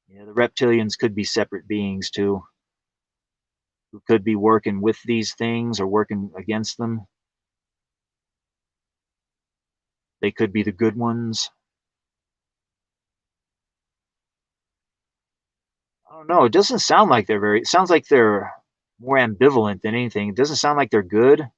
Yeah, the reptilians could be separate beings too, who could be working with these things or working against them. They could be the good ones. I don't know. It doesn't sound like it sounds like they're more ambivalent than anything. It doesn't sound like they're good. If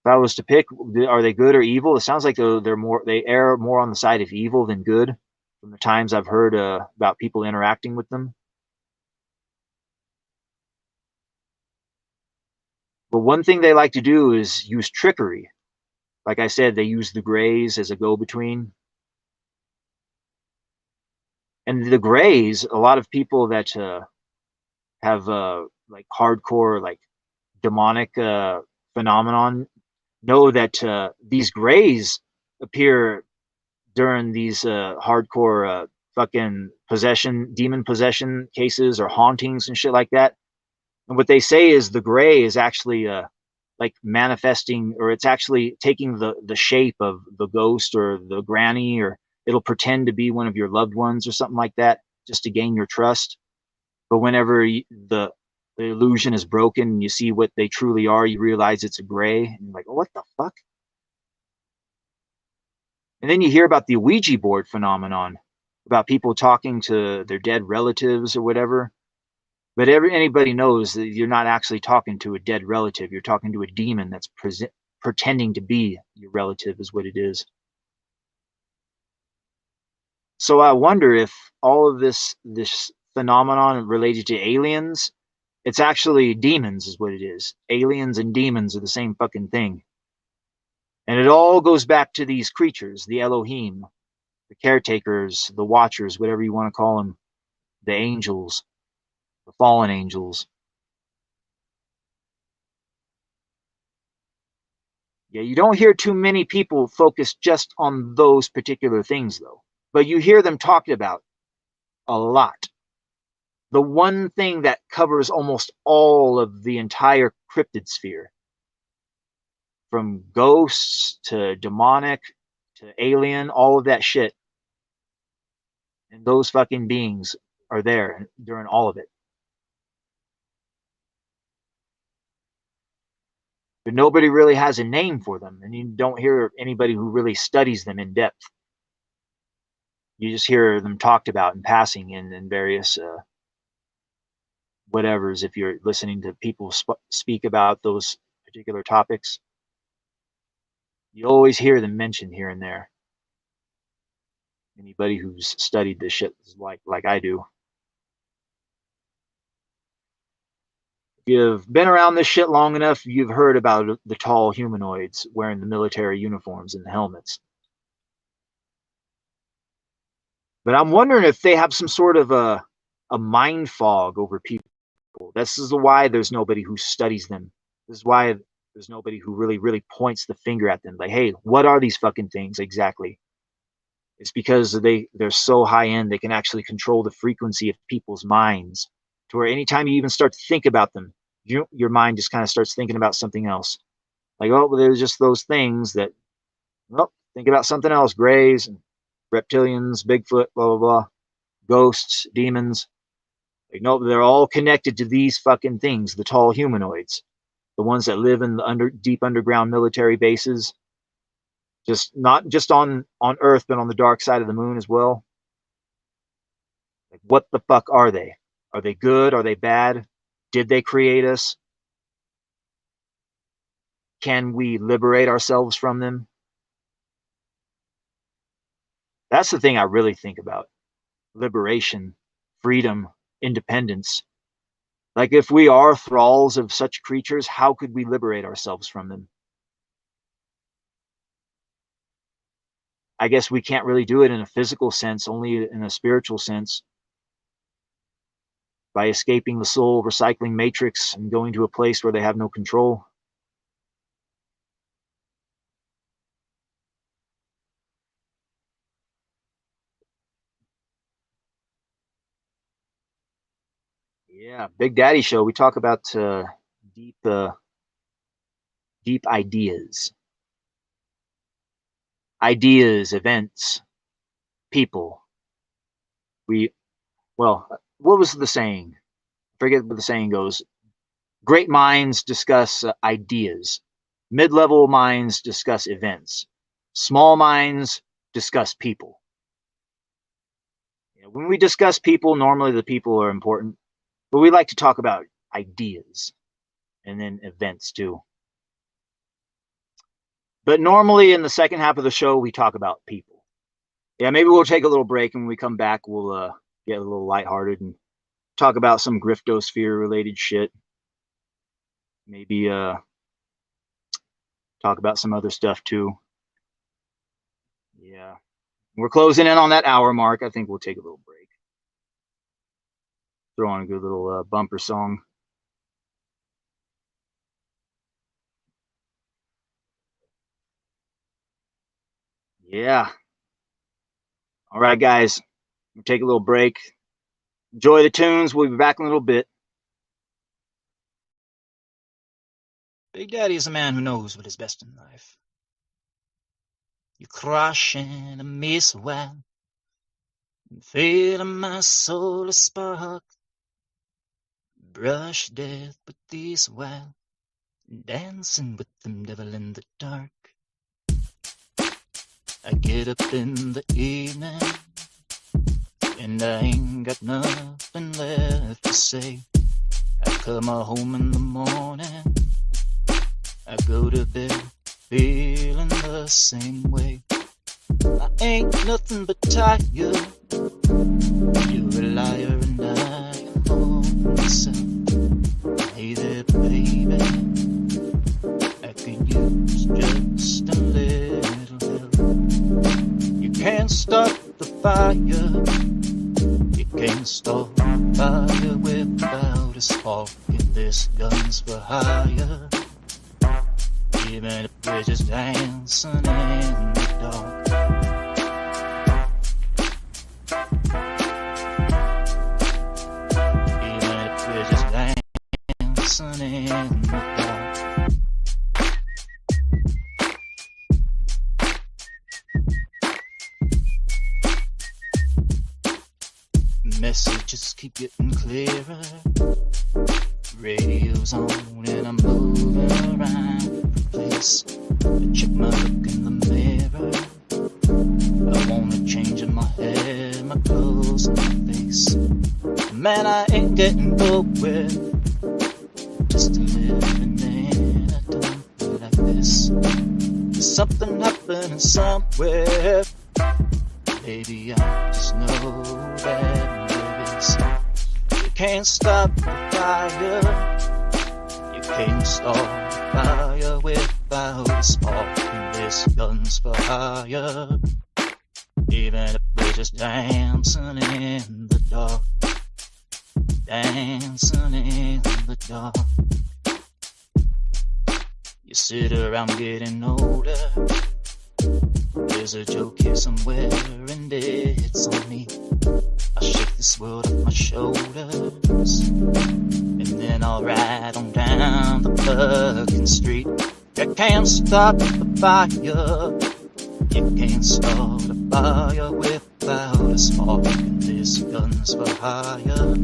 I was to pick, are they good or evil? It sounds like they err more on the side of evil than good from the times I've heard about people interacting with them. But one thing they like to do is use trickery. Like I said, they use the Greys as a go-between. And the Greys, a lot of people that have like hardcore, like demonic phenomenon know that these Greys appear during these hardcore fucking demon possession cases or hauntings and shit like that. And what they say is the Gray is actually like manifesting, or it's actually taking the shape of the ghost or the granny, or it'll pretend to be one of your loved ones or something like that, just to gain your trust. But whenever the illusion is broken and you see what they truly are, you realize it's a Gray, and you're like, oh, what the fuck? And then you hear about the Ouija board phenomenon, about people talking to their dead relatives or whatever. But anybody knows that you're not actually talking to a dead relative. You're talking to a demon that's pretending to be your relative, is what it is. So I wonder if all of this phenomenon related to aliens, it's actually demons, is what it is. Aliens and demons are the same fucking thing. And it all goes back to these creatures, the Elohim, the caretakers, the watchers, whatever you want to call them, the angels, the fallen angels. Yeah, you don't hear too many people focus just on those particular things, though. But you hear them talked about a lot. The one thing that covers almost all of the entire cryptid sphere, from ghosts to demonic to alien, all of that shit. And those fucking beings are there during all of it. but nobody really has a name for them, and you don't hear anybody who really studies them in depth. You just hear them talked about in passing in various whatevers, if you're listening to people speak about those particular topics. You always hear them mentioned here and there. Anybody who's studied this shit like I do. If you've been around this shit long enough, you've heard about the tall humanoids wearing the military uniforms and the helmets. But I'm wondering if they have some sort of a mind fog over people. This is why there's nobody who studies them. This is why there's nobody who really points the finger at them. Like, hey, what are these fucking things exactly? It's because they're so high end, they can actually control the frequency of people's minds, to where anytime you even start to think about them, your mind just kind of starts thinking about something else. Like, oh, well, there's just those things that, well, think about something else. Greys, and reptilians, Bigfoot, blah, blah, blah. Ghosts, demons. Like, no, they're all connected to these fucking things, the tall humanoids. The ones that live in the deep underground military bases. Not just on Earth, but on the dark side of the moon as well. Like, what the fuck are they? Are they good? Are they bad? Did they create us? Can we liberate ourselves from them? That's the thing I really think about. Liberation, freedom, independence. Like, if we are thralls of such creatures, how could we liberate ourselves from them? I guess we can't really do it in a physical sense, only in a spiritual sense. By escaping the soul recycling matrix and going to a place where they have no control. Yeah, Big Daddy Show. We talk about deep ideas. Ideas, events, people. Well, what was the saying? I forget what the saying goes. Great minds discuss ideas. Mid-level minds discuss events. Small minds discuss people. When we discuss people, normally the people are important, but we like to talk about ideas and then events too. But normally in the second half of the show, we talk about people. Yeah, maybe we'll take a little break, and when we come back, we'll get a little lighthearted and talk about some griftosphere related shit. Maybe talk about some other stuff too. Yeah. We're closing in on that hour mark. I think we'll take a little break. Throw on a good little bumper song. Yeah. All right, guys. We'll take a little break. Enjoy the tunes. We'll be back in a little bit. Big Daddy is a man who knows what is best in life. You crush and miss well, feeling my soul a spark. Brush death with these well, dancing with them devil in the dark. I get up in the evening, and I ain't got nothing left to say. I come home in the morning, I go to bed feeling the same way. I ain't nothing but tired. You're a liar and I am for myself. Hey there, baby, I could use just a little help. You can't stop the fire. You can't stop fire without a spark. And this gun's for hire. Even the bridges dancing in the dark. Even the bridges dancing in the dark. Messages keep getting clearer. Radio's on and I'm moving around. face. I check my look in the mirror. I wanna change in my hair, my clothes, and my face. Man, I ain't getting nowhere. Just living in a dump like this. There's something happening somewhere. Baby, I just know that there is. You can't stop the fire. You can't start the fire without a spark. And this gun's for hire. Even if we're just dancing in the dark. Dancing in the dark. You sit around getting older. There's a joke here somewhere and it hits on me. I shake this world off my shoulders, and then I'll ride on down the fucking street. You can't stop the fire. You can't start a fire without a spark. And this gun's for hire.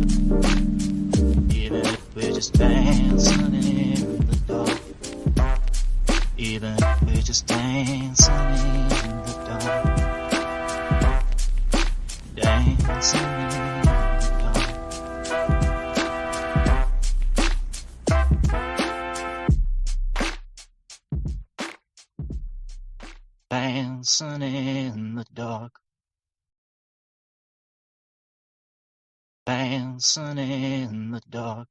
Even if we're just dancing in the dark. Even if we're just dancing in the dark. Dancing in the dark. Dancing in the dark. Dancing in the dark.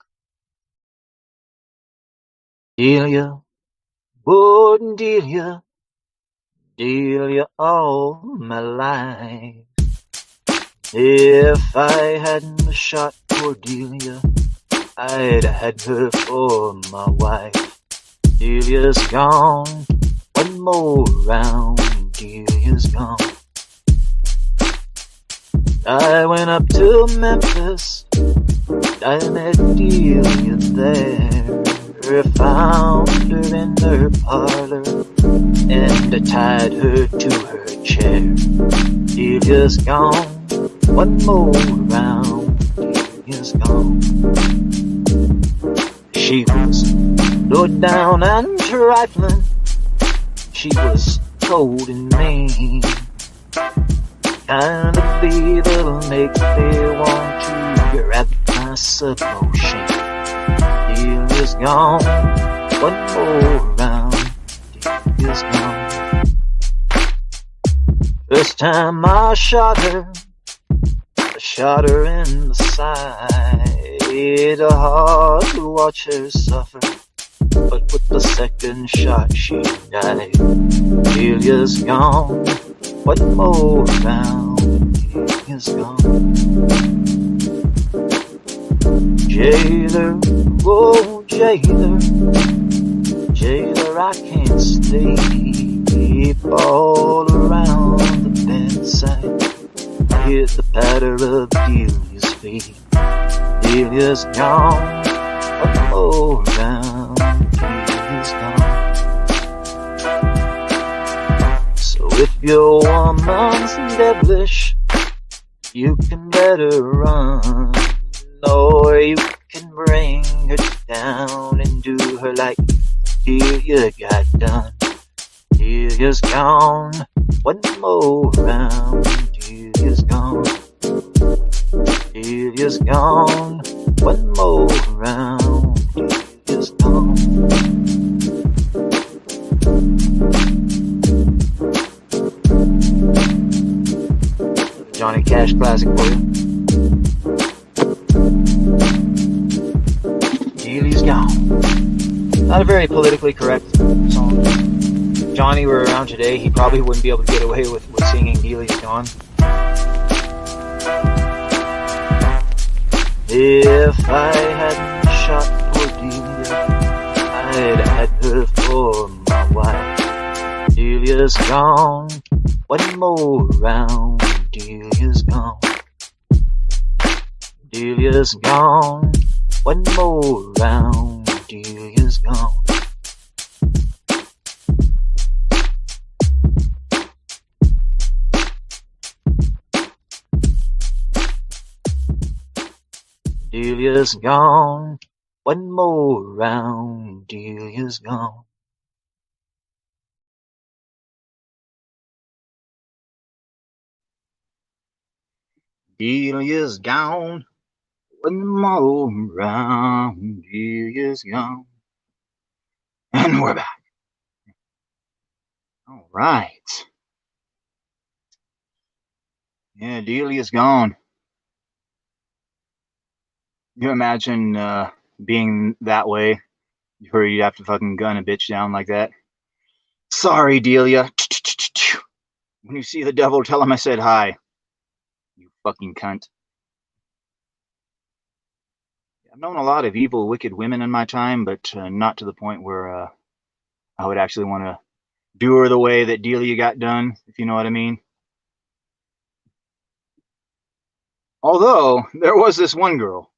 Delia, wouldn't deal you all my life. If I hadn't shot Cordelia, I'd had her for my wife. Delia's gone, one more round, Delia's gone. I went up to Memphis, I met Delia there. I found her in her parlor, and I tied her to her chair. Delia's gone, one more round, Delia's gone. She was low down and trifling, she was cold and mean. Kind of be that'll make me want to grab my submotion. Delia's gone, one more round, Delia's gone. First time I shot her in the side. Hard to watch her suffer, but with the second shot she died. Delia's gone, one more round, Delia's gone. Jailer, oh jailer, jailer, I can't sleep. All around the bedside, I hear the patter of Delia's feet. Delia's gone, one more round, Delia's gone. So if your woman's devilish, you can let her run. Or you can bring her down and do her like Delia got done. Delia's gone, one more round, Delia's gone. Delia's gone, one more round, Delia's gone. Johnny Cash classic for you. Delia's gone. Not a very politically correct song. If Johnny were around today, he probably wouldn't be able to get away with singing Delia's gone. If I hadn't shot Cordelia, I'd had her for my wife. Delia's gone, one more round, Delia's gone. Delia's gone, one more round, Delia's gone. Delia's gone, one more round, Delia's gone. Delia's gone. When the all around, Delia's gone. And we're back. All right. Yeah, Delia's gone. You imagine being that way, where you'd have to fucking gun a bitch down like that. Sorry, Delia. When you see the devil, tell him I said hi. You fucking cunt. I've known a lot of evil, wicked women in my time, but not to the point where I would actually want to do her the way that Delia got done, if you know what I mean. Although, there was this one girl.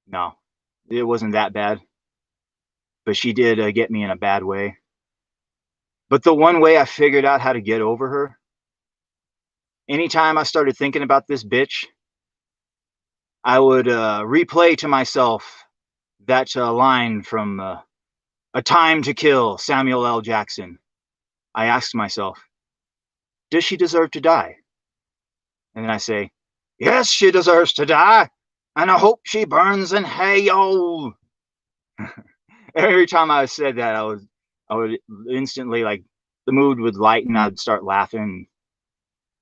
No, it wasn't that bad. But she did get me in a bad way. But the one way I figured out how to get over her, anytime I started thinking about this bitch, I would replay to myself that line from A Time to Kill, Samuel L. Jackson. I asked myself, does she deserve to die? And then I say, yes, she deserves to die, and I hope she burns in hell. Every time I said that, I would instantly, like, the mood would lighten. I'd start laughing,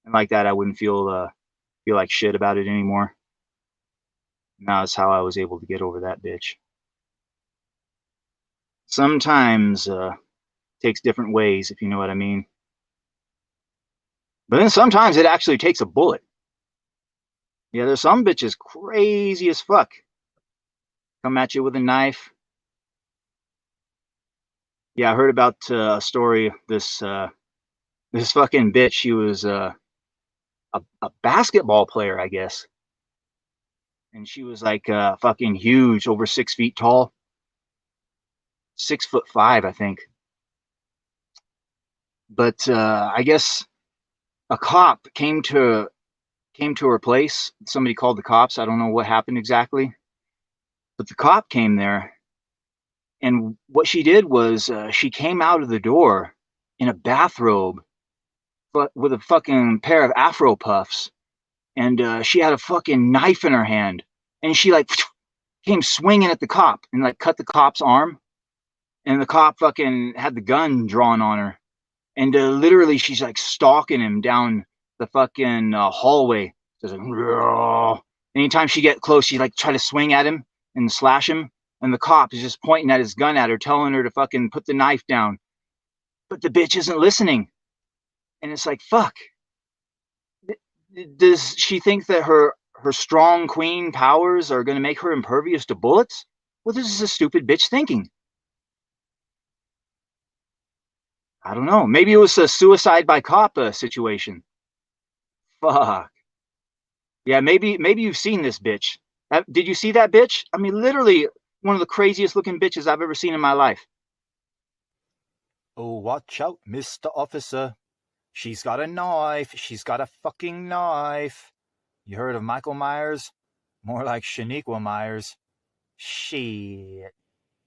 and like that, I wouldn't feel like shit about it anymore. And that's how I was able to get over that bitch. Sometimes takes different ways, if you know what I mean. But then sometimes it actually takes a bullet. Yeah, there's some bitches crazy as fuck. Come at you with a knife. Yeah, I heard about a story. This fucking bitch. She was a basketball player, I guess, and she was like fucking huge, over 6 feet tall, 6'5", I think. But I guess a cop came to her place. Somebody called the cops. I don't know what happened exactly, but the cop came there. And what she did was she came out of the door in a bathrobe, but with a fucking pair of Afro puffs. And she had a fucking knife in her hand. And she like came swinging at the cop and like cut the cop's arm. And the cop fucking had the gun drawn on her. And literally she's like stalking him down the fucking hallway. Just like, anytime she get close, she like try to swing at him and slash him. And the cop is just pointing at his gun at her, telling her to fucking put the knife down. But the bitch isn't listening. And it's like, fuck. Does she think that her strong queen powers are going to make her impervious to bullets? Well, this is a stupid bitch thinking. I don't know. Maybe it was a suicide by cop situation. Fuck. Yeah, maybe you've seen this bitch. Did you see that bitch? I mean, literally one of the craziest looking bitches I've ever seen in my life. Oh, watch out, Mr. Officer. She's got a knife. She's got a fucking knife. You heard of Michael Myers? More like Shaniqua Myers. Shit.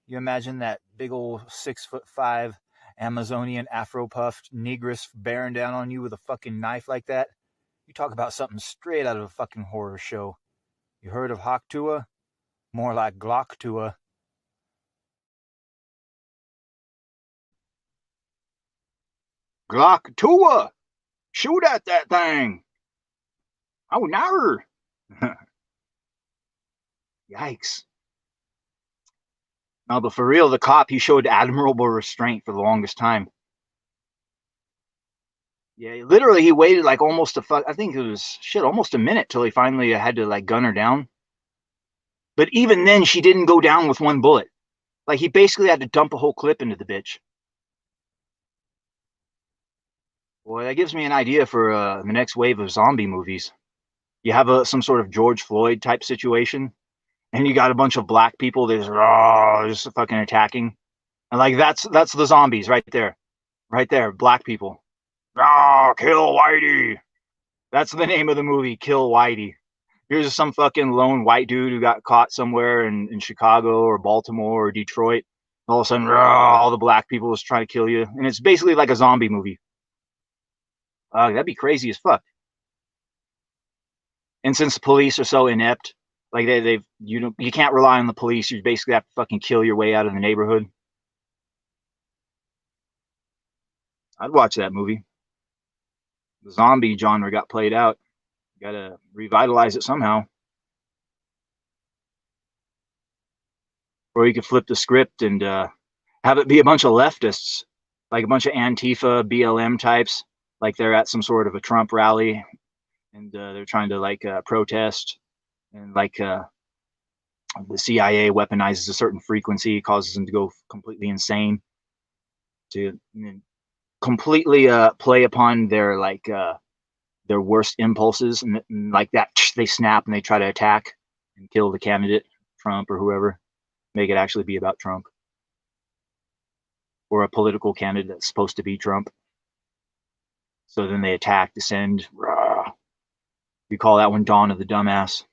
You imagine that big old 6'5" Amazonian Afro-puffed negress bearing down on you with a fucking knife like that? You talk about something straight out of a fucking horror show. You heard of Glock Tua? More like Glock Tua. Glock Tua! Shoot at that thing! Oh, no! Yikes. No, but for real, the cop, he showed admirable restraint for the longest time. Yeah, literally, he waited like almost I think it was, almost a minute till he finally had to like gun her down. But even then, she didn't go down with one bullet. Like, he basically had to dump a whole clip into the bitch. Boy, that gives me an idea for the next wave of zombie movies. You have some sort of George Floyd type situation, and you got a bunch of black people just fucking attacking. And like, that's the zombies right there. Right there, black people. Kill Whitey. That's the name of the movie, Kill Whitey. Here's some fucking lone white dude who got caught somewhere in Chicago or Baltimore or Detroit. All of a sudden, all the black people is trying to kill you. And it's basically like a zombie movie. That'd be crazy as fuck. And since the police are so inept, like you can't rely on the police. You basically have to fucking kill your way out of the neighborhood. I'd watch that movie. The zombie genre got played out. Got to revitalize it somehow. Or you could flip the script and have it be a bunch of leftists, like a bunch of Antifa, BLM types, like they're at some sort of a Trump rally, and they're trying to like protest, and like the CIA weaponizes a certain frequency, causes them to go completely insane, to completely play upon their like their worst impulses, and like that they snap and they try to attack and kill the candidate, Trump or whoever, make it actually be about Trump or a political candidate that's supposed to be Trump. So then they attack, descend. Rah. We call that one Dawn of the Dumbass.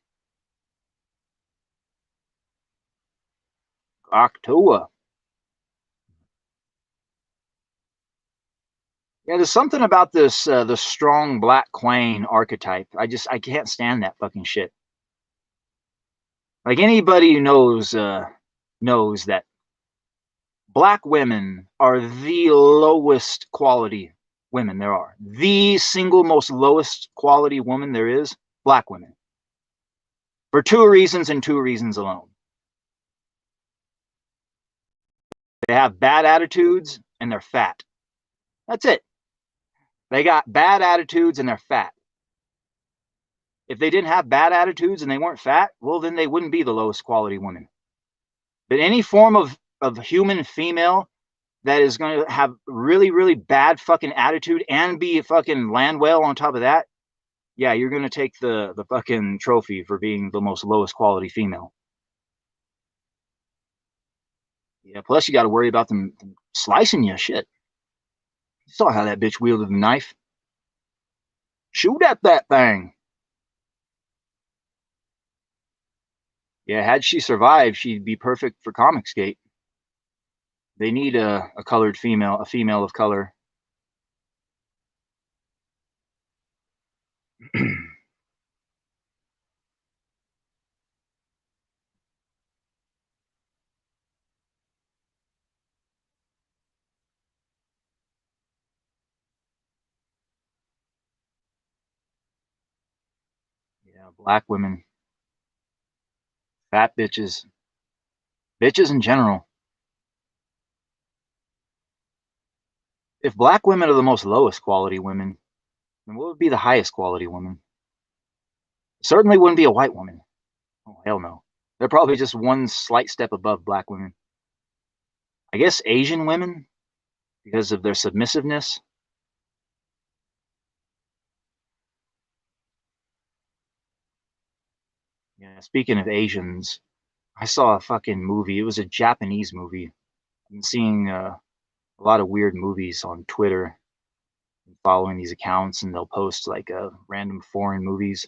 Glock Tua. Yeah, there's something about this the strong black queen archetype. I can't stand that fucking shit. Like anybody who knows that black women are the lowest quality women there are. The single most lowest quality woman there is, black women. For two reasons and two reasons alone. They have bad attitudes and they're fat. That's it. They got bad attitudes and they're fat. If they didn't have bad attitudes and they weren't fat, well, then they wouldn't be the lowest quality woman. But any form of human female that is going to have really, really bad fucking attitude and be a fucking land whale on top of that, yeah, you're going to take the fucking trophy for being the most lowest quality female. Yeah, plus you got to worry about them slicing you. Shit. You saw how that bitch wielded the knife. Shoot at that thing. Yeah, had she survived, she'd be perfect for Comicsgate. They need a colored female, a female of color. Yeah, black women. Fat bitches. Bitches in general. If black women are the most lowest quality women, then what would be the highest quality woman? Certainly wouldn't be a white woman. Oh, hell no. They're probably just one slight step above black women. I guess Asian women, because of their submissiveness. Yeah, speaking of Asians, I saw a fucking movie. It was a Japanese movie. I've been seeing a lot of weird movies on Twitter, following these accounts, and they'll post like random foreign movies.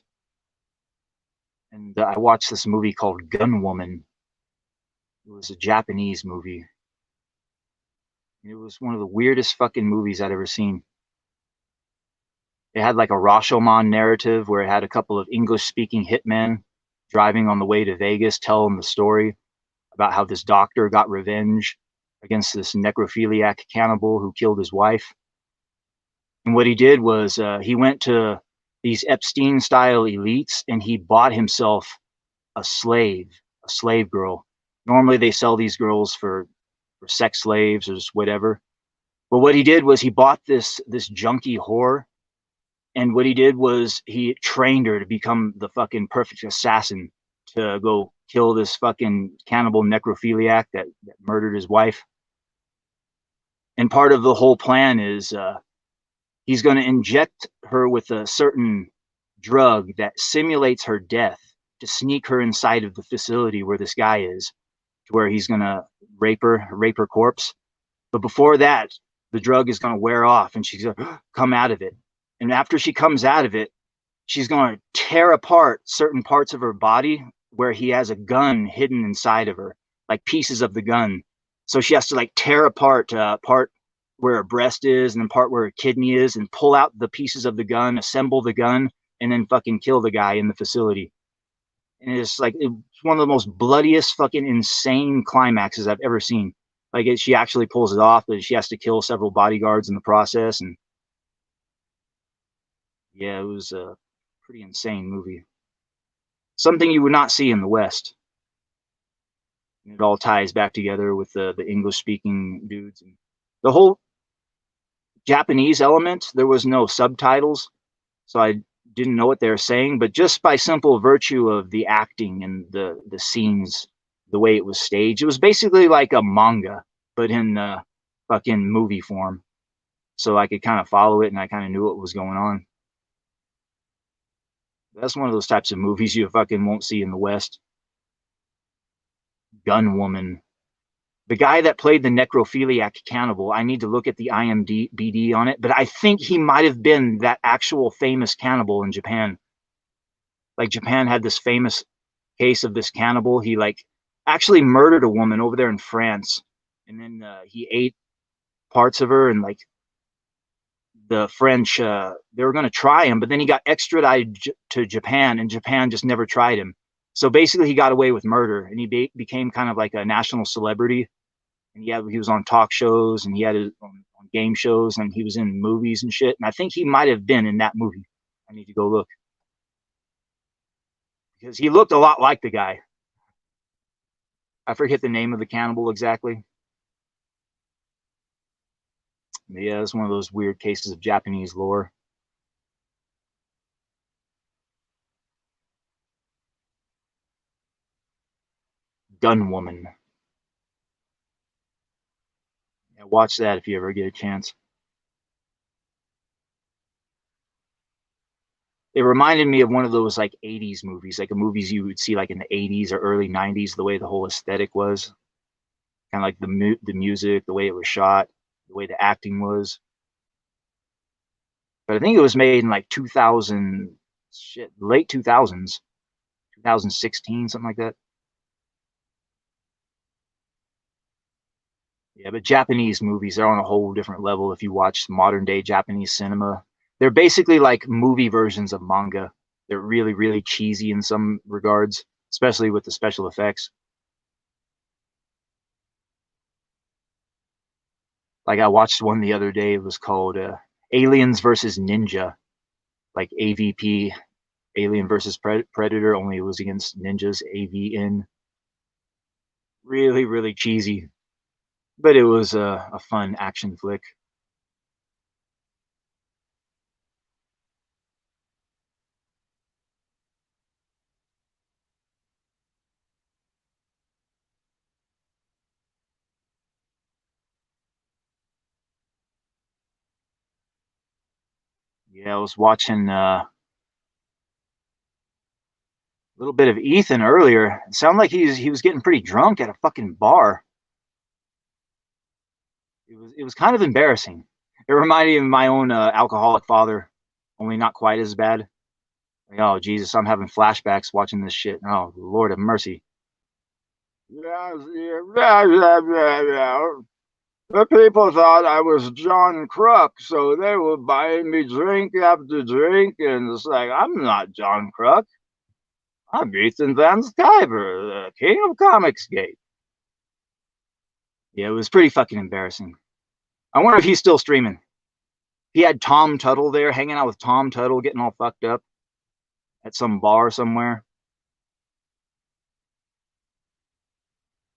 And I watched this movie called Gun Woman. It was a Japanese movie. It was one of the weirdest fucking movies I'd ever seen. It had like a Rashomon narrative where it had a couple of English-speaking hitmen driving on the way to Vegas, telling the story about how this doctor got revenge against this necrophiliac cannibal who killed his wife. And what he did was he went to these Epstein-style elites and he bought himself a slave girl. Normally they sell these girls for sex slaves or just whatever. But what he did was he bought this junkie whore, and what he did was he trained her to become the fucking perfect assassin to go kill this fucking cannibal necrophiliac that murdered his wife. And part of the whole plan is he's going to inject her with a certain drug that simulates her death to sneak her inside of the facility where this guy is, to where he's going to rape her corpse. But before that, the drug is going to wear off and she's going to come out of it. And after she comes out of it, she's going to tear apart certain parts of her body where he has a gun hidden inside of her, like pieces of the gun. So she has to like tear apart part where her breast is and then part where her kidney is and pull out the pieces of the gun, assemble the gun, and then fucking kill the guy in the facility. And it's like, it's one of the most bloodiest fucking insane climaxes I've ever seen. Like, she actually pulls it off, but she has to kill several bodyguards in the process. And yeah, it was a pretty insane movie. Something you would not see in the West. And it all ties back together with the English-speaking dudes. And the whole Japanese element, there was no subtitles, so I didn't know what they were saying. But just by simple virtue of the acting and the scenes, the way it was staged, it was basically like a manga, but in fucking movie form. So I could kind of follow it, and I kind of knew what was going on. That's one of those types of movies you fucking won't see in the West. Gun Woman. The guy that played the necrophiliac cannibal, I need to look at the IMDb on it, but I think he might have been that actual famous cannibal in Japan. Like, Japan had this famous case of this cannibal. He like actually murdered a woman over there in France, and then he ate parts of her, and like the French, they were going to try him, but then he got extradited to Japan, and Japan just never tried him. So basically, he got away with murder, and he became kind of like a national celebrity. And he was on talk shows, and he had his on game shows, and he was in movies and shit. And I think he might have been in that movie. I need to go look, because he looked a lot like the guy. I forget the name of the cannibal exactly. Yeah, it's one of those weird cases of Japanese lore. Gun Woman. Yeah, watch that if you ever get a chance. It reminded me of one of those like 80s movies, like movies you would see like in the 80s or early 90s, the way the whole aesthetic was. Kind of like the music, the way it was shot, the way the acting was. But I think it was made in like 2000, late 2000s, 2016, something like that. Yeah, but Japanese movies are on a whole different level if you watch modern day Japanese cinema. They're basically like movie versions of manga. They're really, really cheesy in some regards, especially with the special effects. Like, I watched one the other day. It was called Aliens versus Ninja, like AVP, Alien versus Predator, only it was against ninjas, AVN. Really, really cheesy, but it was a fun action flick. Yeah, I was watching a little bit of Ethan earlier. It sounded like he was getting pretty drunk at a fucking bar. It was kind of embarrassing. It reminded me of my own alcoholic father, only not quite as bad. Like, oh Jesus, I'm having flashbacks watching this shit. Oh Lord have mercy. The people thought I was John Crook, so they were buying me drink after drink, and it's like, I'm not John Crook. I'm Ethan Van Sciver, the king of Comicsgate. Yeah, it was pretty fucking embarrassing. I wonder if he's still streaming. He had Tom Tuttle there, hanging out with Tom Tuttle, getting all fucked up at some bar somewhere.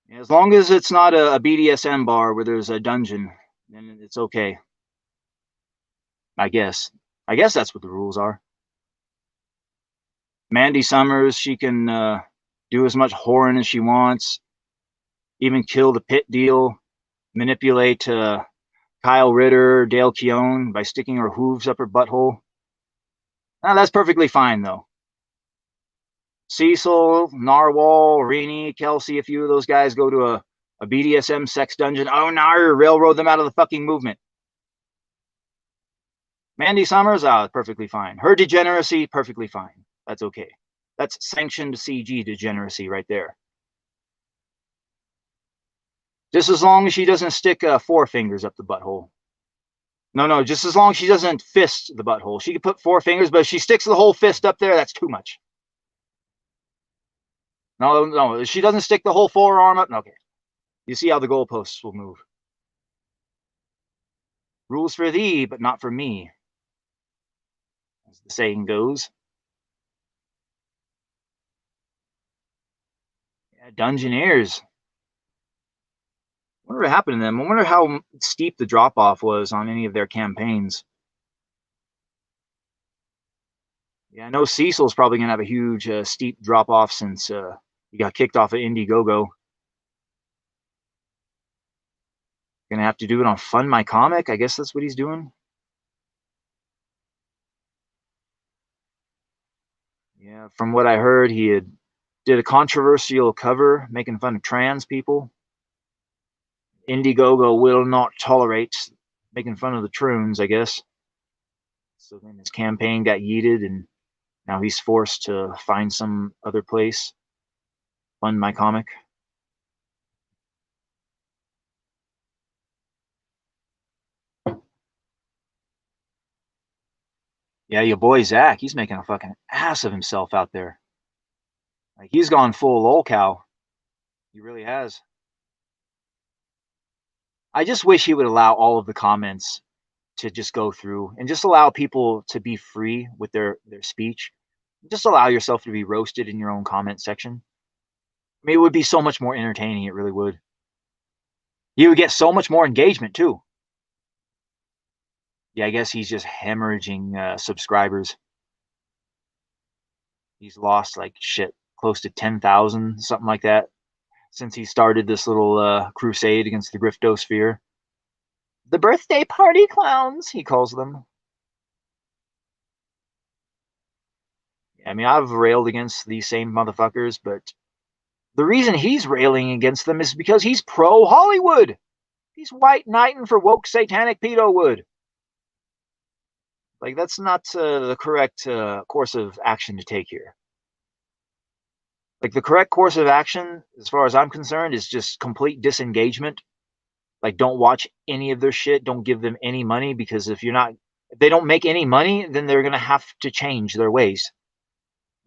Yeah, as long as it's not a BDSM bar where there's a dungeon, then it's okay. I guess. I guess that's what the rules are. Mandy Summers, she can do as much whoring as she wants, even kill the pit deal, manipulate Kyle Ritter, Dale Keown by sticking her hooves up her butthole. Now, that's perfectly fine, though. Cecil, Narwhal, Rini, Kelsey, a few of those guys go to a BDSM sex dungeon. Oh, nar, railroad them out of the fucking movement. Mandy Summers, perfectly fine. Her degeneracy, perfectly fine. That's okay. That's sanctioned CG degeneracy right there. Just as long as she doesn't stick 4 fingers up the butthole. No, just as long as she doesn't fist the butthole. She can put 4 fingers, but if she sticks the whole fist up there, that's too much. No, if she doesn't stick the whole forearm up, okay. You see how the goalposts will move. Rules for thee, but not for me, as the saying goes. Yeah, Dungeoneers. I wonder what happened to them. I wonder how steep the drop-off was on any of their campaigns. Yeah, I know Cecil's probably going to have a huge, steep drop-off since he got kicked off of Indiegogo. Going to have to do it on Fund My Comic. I guess that's what he's doing. Yeah, from what I heard, he did a controversial cover making fun of trans people. Indiegogo will not tolerate making fun of the troons, I guess. So then his campaign got yeeted, and now he's forced to find some other place. Fund My Comic. Yeah, your boy Zach, he's making a fucking ass of himself out there. Like, he's gone full lol cow. He really has. I just wish he would allow all of the comments to just go through and just allow people to be free with their speech. Just allow yourself to be roasted in your own comment section. I mean, it would be so much more entertaining. It really would. You would get so much more engagement too. Yeah, I guess he's just hemorrhaging subscribers. He's lost like shit, close to 10,000, something like that, since he started this little crusade against the griftosphere. The birthday party clowns, he calls them. I mean, I've railed against these same motherfuckers, but the reason he's railing against them is because he's pro-Hollywood. He's white knighting for woke satanic pedo-wood. Like, that's not the correct course of action to take here. Like, the correct course of action, as far as I'm concerned, is just complete disengagement. Like, don't watch any of their shit. Don't give them any money, because if they don't make any money, then they're going to have to change their ways.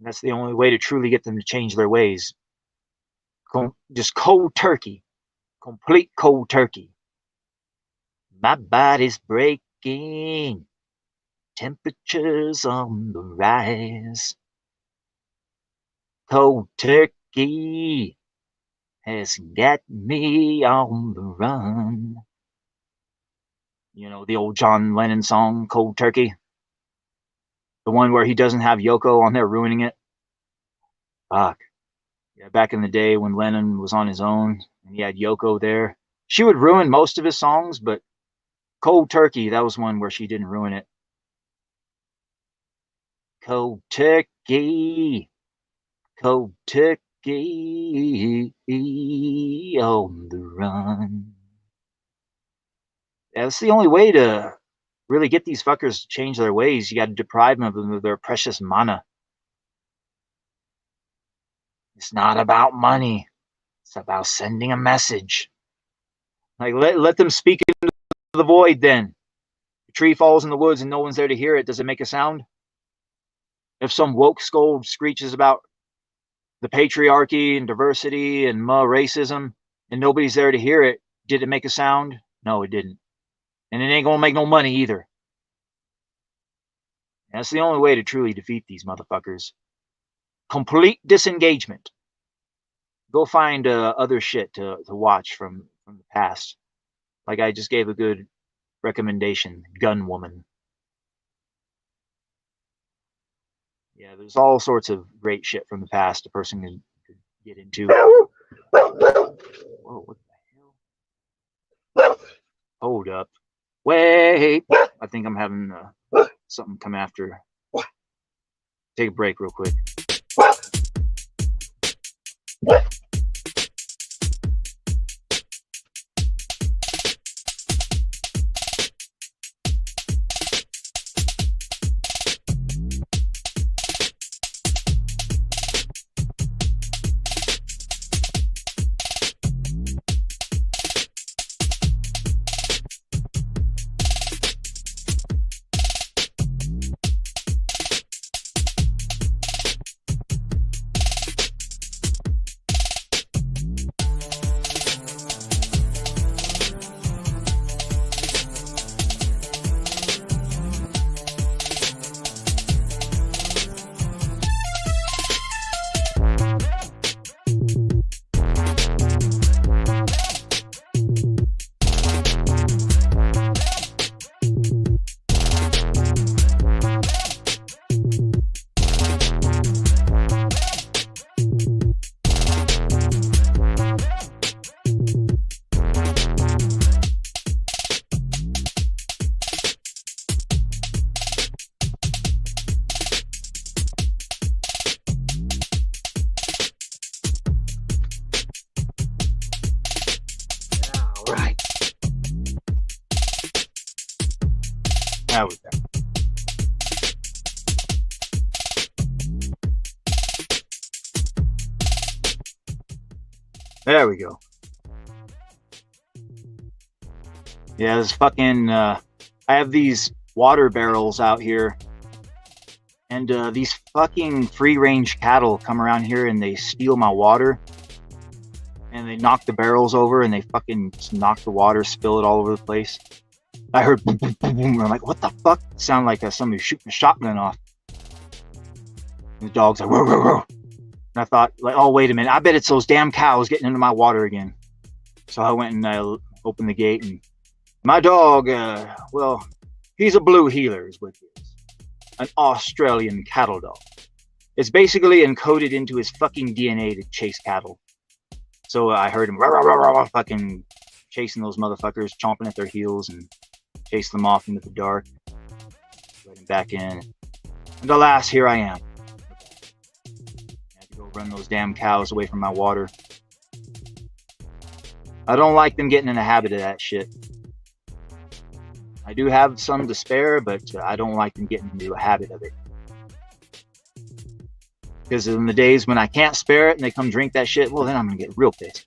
And that's the only way to truly get them to change their ways. Just cold turkey. Complete cold turkey. My body's breaking. Temperatures on the rise. Cold turkey has got me on the run. You know, the old John Lennon song, Cold Turkey? The one where he doesn't have Yoko on there ruining it? Fuck. Yeah, back in the day when Lennon was on his own and he had Yoko there, she would ruin most of his songs, but Cold Turkey, that was one where she didn't ruin it. Cold turkey, cold turkey on the run. That's the only way to really get these fuckers to change their ways. You got to deprive them of their precious mana. It's not about money. It's about sending a message. Like, let them speak into the void then. The tree falls in the woods and no one's there to hear it. Does it make a sound? If some woke scold screeches about the patriarchy and diversity and racism and nobody's there to hear it, did it make a sound? No, it didn't. And it ain't gonna make no money either. That's the only way to truly defeat these motherfuckers. Complete disengagement. Go find other shit to watch from the past. Like I just gave a good recommendation, Gun Woman. Yeah, there's all sorts of great shit from the past a person could get into. Whoa, what the hell? Hold up. Wait. I think I'm having something come after. Take a break real quick. There we go. Yeah, this fucking, I have these water barrels out here. And these fucking free-range cattle come around here and they steal my water. And they knock the barrels over and they fucking just knock the water, spill it all over the place. I heard boom, boom, boom, boom. And I'm like, what the fuck? It sounded like somebody shooting a shotgun off. And the dog's like, whoa, whoa, whoa. And I thought, like, oh, wait a minute. I bet it's those damn cows getting into my water again. So I went and I opened the gate. And my dog, well, he's a blue heeler is what he is. An Australian cattle dog. It's basically encoded into his fucking DNA to chase cattle. So I heard him rah, rah, rah, rah, fucking chasing those motherfuckers, chomping at their heels and chasing them off into the dark. Let him back in. And alas, here I am. I had to go run those damn cows away from my water. I don't like them getting in the habit of that shit. I do have some to spare, but I don't like them getting into a habit of it. Because in the days when I can't spare it and they come drink that shit, well, then I'm going to get real pissed.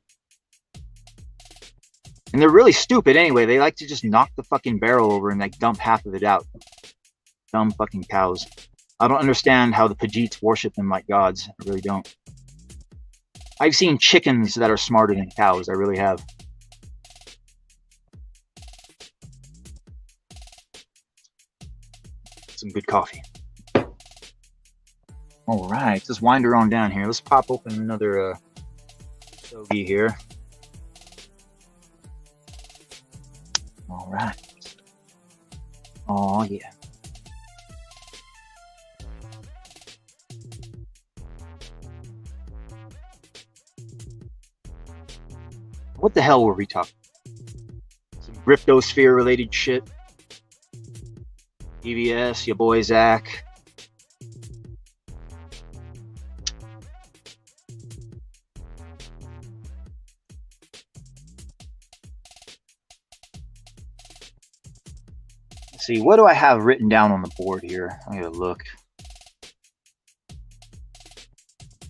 And they're really stupid anyway. They like to just knock the fucking barrel over and like dump half of it out. Dumb fucking cows. I don't understand how the Pajeets worship them like gods. I really don't. I've seen chickens that are smarter than cows. I really have. Some good coffee. All right, let's wind her on down here. Let's pop open another stogie here. All right. Oh yeah. What the hell were we talking? Some Griftosphere related shit. EVS, your boy Zach. Let's see, what do I have written down on the board here? I gotta look.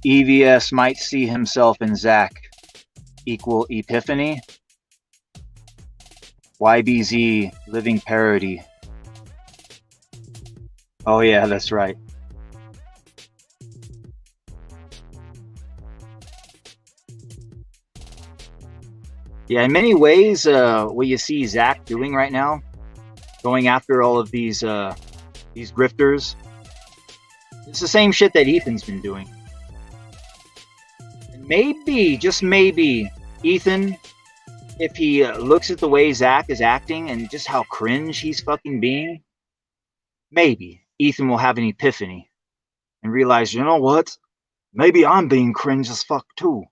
EVS might see himself in Zach equal epiphany. YBZ living parody. Oh yeah, that's right. Yeah, in many ways, what you see Zach doing right now, going after all of these grifters, it's the same shit that Ethan's been doing. And maybe, just maybe, Ethan, if he looks at the way Zach is acting and just how cringe he's fucking being, maybe Ethan will have an epiphany and realize, you know what? Maybe I'm being cringe as fuck too.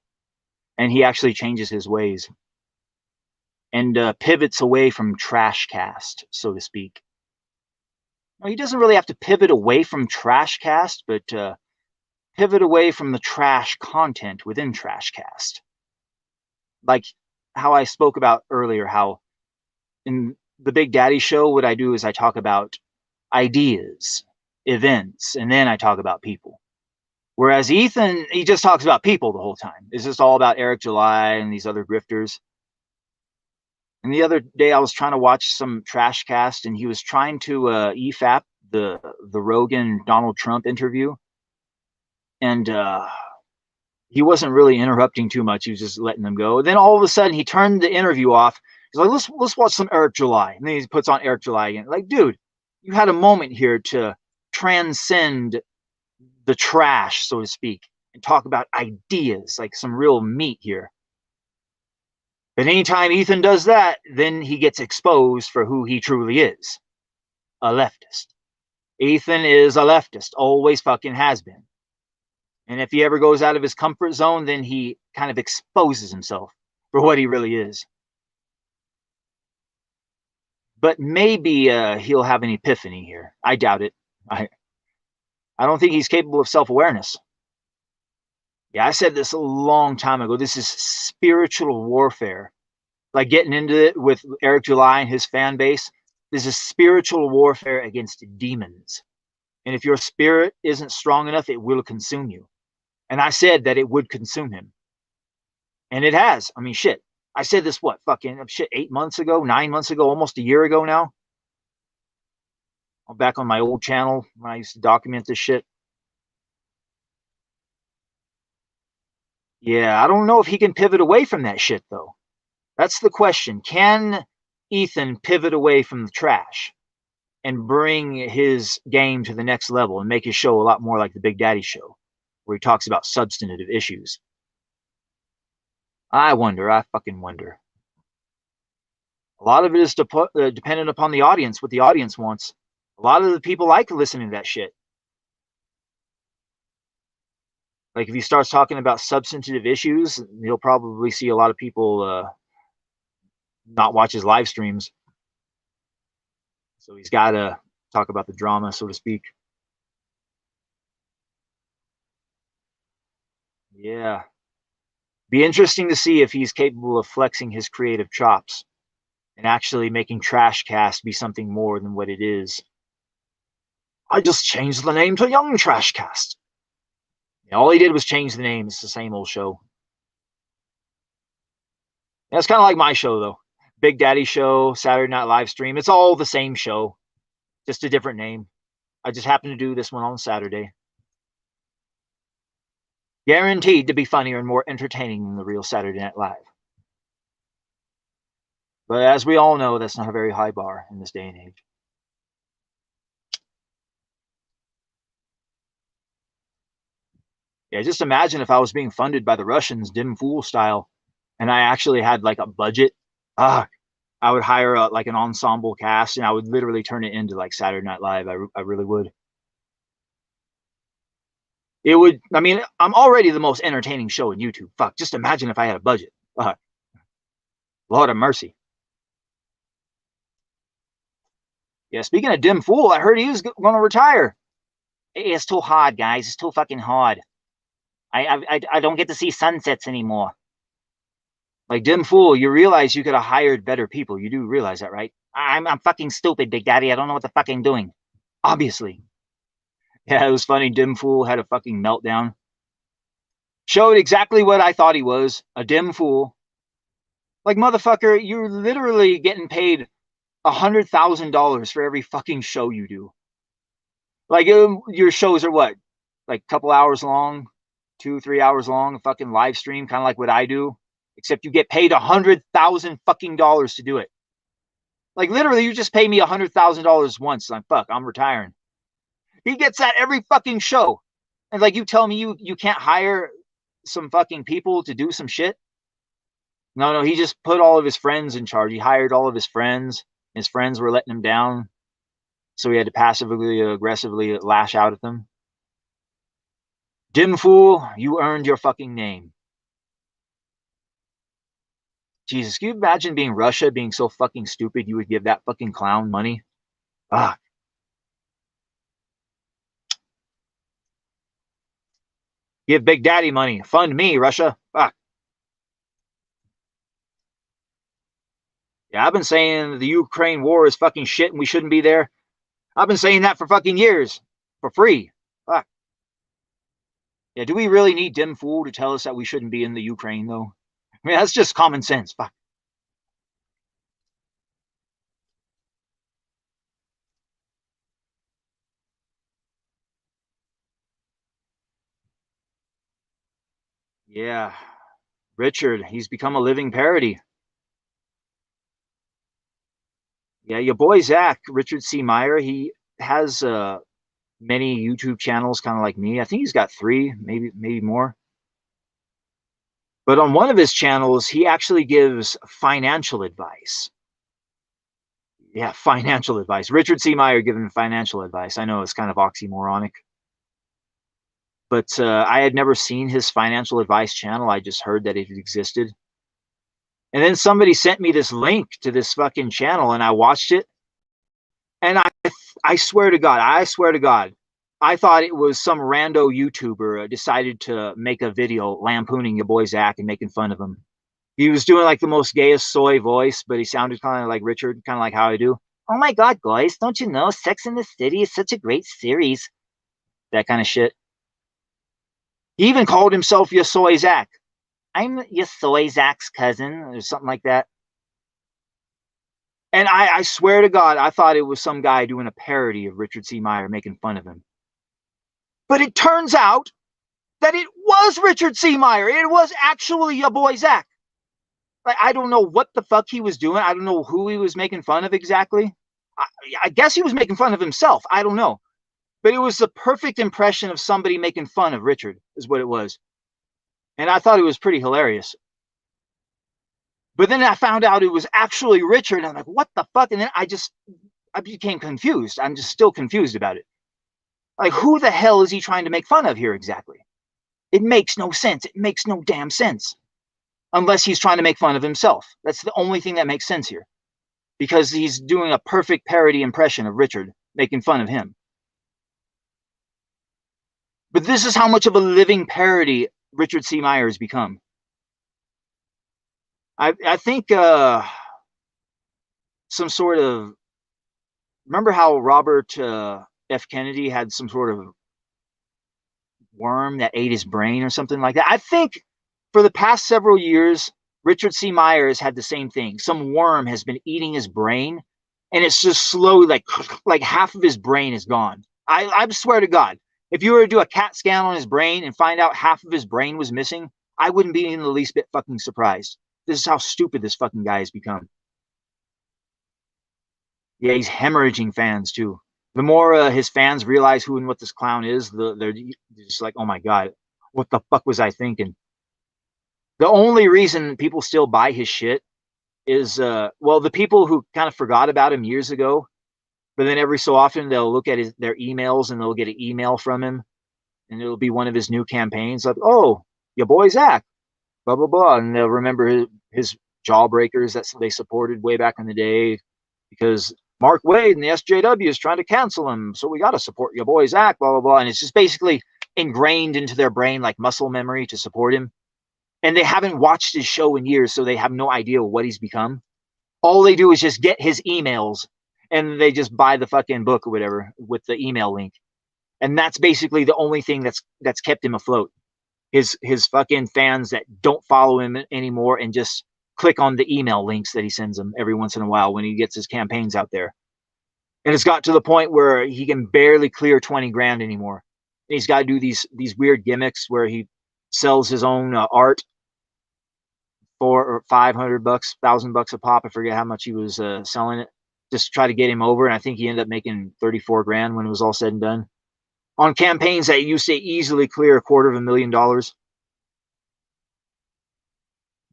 And he actually changes his ways and pivots away from trash cast, so to speak. Now, he doesn't really have to pivot away from trash cast, but pivot away from the trash content within trash cast. Like how I spoke about earlier, how in the Big Daddy Show, what I do is I talk about ideas, events, and then I talk about people. Whereas Ethan, he just talks about people the whole time. It's just all about Eric July and these other grifters. And the other day I was trying to watch some trash cast and he was trying to EFAP the Rogan Donald Trump interview. And he wasn't really interrupting too much. He was just letting them go. Then all of a sudden he turned the interview off. He's like, let's watch some Eric July. And then he puts on Eric July again. Like, dude, you had a moment here to transcend the trash, so to speak, and talk about ideas, like some real meat here. But anytime Ethan does that, then he gets exposed for who he truly is. A leftist. Ethan is a leftist. Always fucking has been. And if he ever goes out of his comfort zone, then he kind of exposes himself for what he really is. But maybe he'll have an epiphany here. I doubt it. I don't think he's capable of self-awareness. Yeah, I said this a long time ago. This is spiritual warfare. Like getting into it with Eric July and his fan base. This is spiritual warfare against demons. And if your spirit isn't strong enough, it will consume you. And I said that it would consume him. And it has. I mean, shit. I said this, what, fucking shit, 8 months ago, 9 months ago, almost a year ago now. I'm back on my old channel when I used to document this shit. Yeah, I don't know if he can pivot away from that shit, though. That's the question. Can Ethan pivot away from the trash and bring his game to the next level and make his show a lot more like the Big Daddy Show, where he talks about substantive issues? I wonder. I fucking wonder. A lot of it is dependent upon the audience, what the audience wants. A lot of the people like listening to that shit. Like, if he starts talking about substantive issues, you'll probably see a lot of people not watch his live streams. So he's got to talk about the drama, so to speak. Yeah. Be interesting to see if he's capable of flexing his creative chops and actually making Trashcast be something more than what it is. I just changed the name to Young Trashcast. Yeah, all he did was change the name. It's the same old show. Yeah, it's kind of like my show, though. Big Daddy Show, Saturday Night Live Stream. It's all the same show, just a different name. I just happened to do this one on Saturday. Guaranteed to be funnier and more entertaining than the real Saturday Night Live. But as we all know, that's not a very high bar in this day and age. Yeah, just imagine if I was being funded by the Russians, Dim Fool style, and I actually had like a budget. I would hire like an ensemble cast, and I would literally turn it into like Saturday Night Live. I really would. It would. I mean, I'm already the most entertaining show on YouTube. Fuck, just imagine if I had a budget. Lord of mercy. Yeah, speaking of Dim Fool, I heard he was going to retire. It's too hard, guys. It's too fucking hard. I don't get to see sunsets anymore. Like, Dim Fool, you realize you could have hired better people. You do realize that, right? I'm fucking stupid, Big Daddy. I don't know what the fuck I'm doing. Obviously. Yeah, it was funny. Dim Fool had a fucking meltdown. Showed exactly what I thought he was. A dim fool. Like, motherfucker, you're literally getting paid $100,000 for every fucking show you do. Like, your shows are what? Like a couple hours long? 2-3 hours long? A fucking live stream? Kind of like what I do. Except you get paid $100,000 fucking dollars to do it. Like, literally, you just pay me $100,000 once. I'm retiring. He gets that every fucking show. And like, you tell me you can't hire some fucking people to do some shit? No, he just put all of his friends in charge. He hired all of his friends. His friends were letting him down. So he had to passively, aggressively lash out at them. Dim Fool, you earned your fucking name. Jesus, can you imagine being Russia, being so fucking stupid you would give that fucking clown money? Give Big Daddy money. Fund me, Russia. Yeah, I've been saying the Ukraine war is fucking shit and we shouldn't be there. I've been saying that for fucking years. For free. Yeah, do we really need Dim Fool to tell us that we shouldn't be in the Ukraine, though? I mean, that's just common sense. Fuck. Yeah. Richard, he's become a living parody. Yeah, your boy Zach, Richard C. Meyer, he has many YouTube channels, kind of like me. I think he's got 3, maybe more. But on one of his channels, he actually gives financial advice. Yeah, financial advice. Richard C. Meyer giving financial advice. I know it's kind of oxymoronic. But I had never seen his financial advice channel. I just heard that it existed. And then somebody sent me this link to this fucking channel, and I watched it. And I swear to God, I thought it was some rando YouTuber decided to make a video lampooning your boy Zach and making fun of him. He was doing like the most gayest soy voice, but he sounded kind of like Richard, kind of like how I do. Oh my God, guys, don't you know Sex and the City is such a great series? That kind of shit. He even called himself your soy Zach. I'm Yasoy Zach's cousin, or something like that. And I swear to God, I thought it was some guy doing a parody of Richard C. Meyer, making fun of him. But it turns out that it was Richard C. Meyer. It was actually your boy Zach. Like, I don't know what the fuck he was doing. I don't know who he was making fun of exactly. I guess he was making fun of himself. I don't know. But it was the perfect impression of somebody making fun of Richard, is what it was. And I thought it was pretty hilarious. But then I found out it was actually Richard. And I'm like, what the fuck? And then I became confused. I'm just still confused about it. Like, who the hell is he trying to make fun of here exactly? It makes no sense. It makes no damn sense. Unless he's trying to make fun of himself. That's the only thing that makes sense here. Because he's doing a perfect parody impression of Richard, making fun of him. But this is how much of a living parody Richard C. Meyer has become. I think some sort of... Remember how Robert F. Kennedy had some sort of worm that ate his brain or something like that? I think for the past several years, Richard C. Meyer has had the same thing. Some worm has been eating his brain, and it's just slowly, like half of his brain is gone. I swear to God, if you were to do a CAT scan on his brain and find out half of his brain was missing, I wouldn't be in the least bit fucking surprised. This is how stupid this fucking guy has become. Yeah, he's hemorrhaging fans too. The more his fans realize who and what this clown is, they're just like, oh my God, what the fuck was I thinking? The only reason people still buy his shit is, well, the people who kind of forgot about him years ago, but then every so often they'll look at their emails and they'll get an email from him, and it'll be one of his new campaigns, like, oh, your boy Zach, blah, blah, blah. And they'll remember his jawbreakers that they supported way back in the day, because Mark Wade and the SJW is trying to cancel him, so we got to support your boy Zach, blah, blah, blah. And it's just basically ingrained into their brain like muscle memory to support him. And they haven't watched his show in years, so they have no idea what he's become. All they do is just get his emails, and they just buy the fucking book or whatever with the email link. And that's basically the only thing that's kept him afloat. His fucking fans that don't follow him anymore and just click on the email links that he sends them every once in a while when he gets his campaigns out there. And it's got to the point where he can barely clear 20 grand anymore. And he's got to do these weird gimmicks where he sells his own art for $500, $1,000 a pop. I forget how much he was selling it, just to try to get him over. And I think he ended up making 34 grand when it was all said and done on campaigns that used to easily clear $250,000.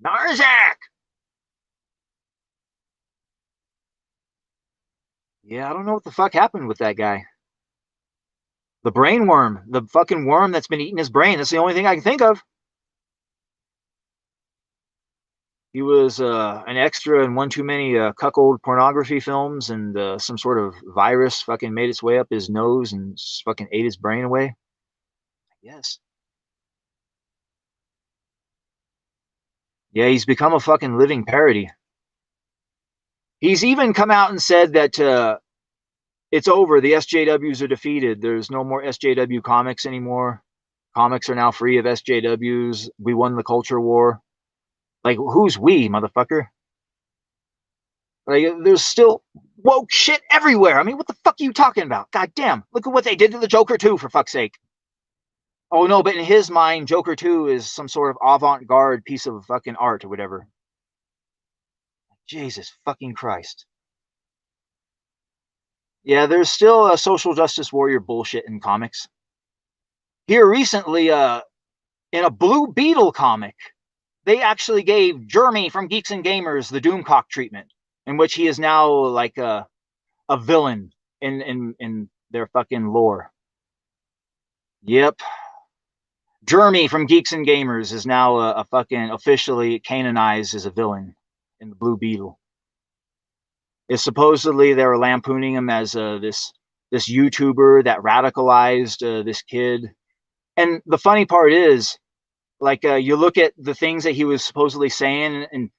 Narzak! Yeah, I don't know what the fuck happened with that guy. The brain worm. The fucking worm that's been eating his brain. That's the only thing I can think of. He was an extra in one too many cuckold pornography films, and some sort of virus fucking made its way up his nose and fucking ate his brain away. I guess. Yeah, he's become a fucking living parody. He's even come out and said that it's over. The SJWs are defeated. There's no more SJW comics anymore. Comics are now free of SJWs. We won the culture war. Like, who's we, motherfucker? Like, there's still woke shit everywhere. I mean, what the fuck are you talking about? God damn. Look at what they did to the Joker 2, for fuck's sake. Oh, no, but in his mind, Joker 2 is some sort of avant-garde piece of fucking art or whatever. Jesus fucking Christ. Yeah, there's still a social justice warrior bullshit in comics. Here recently, in a Blue Beetle comic, they actually gave Jeremy from Geeks and Gamers the Doomcock treatment, in which he is now like a villain in their fucking lore. Yep. Jeremy from Geeks and Gamers is now a fucking officially canonized as a villain in the Blue Beetle. It's supposedly they were lampooning him as this YouTuber that radicalized this kid. And the funny part is, like, you look at the things that he was supposedly saying, and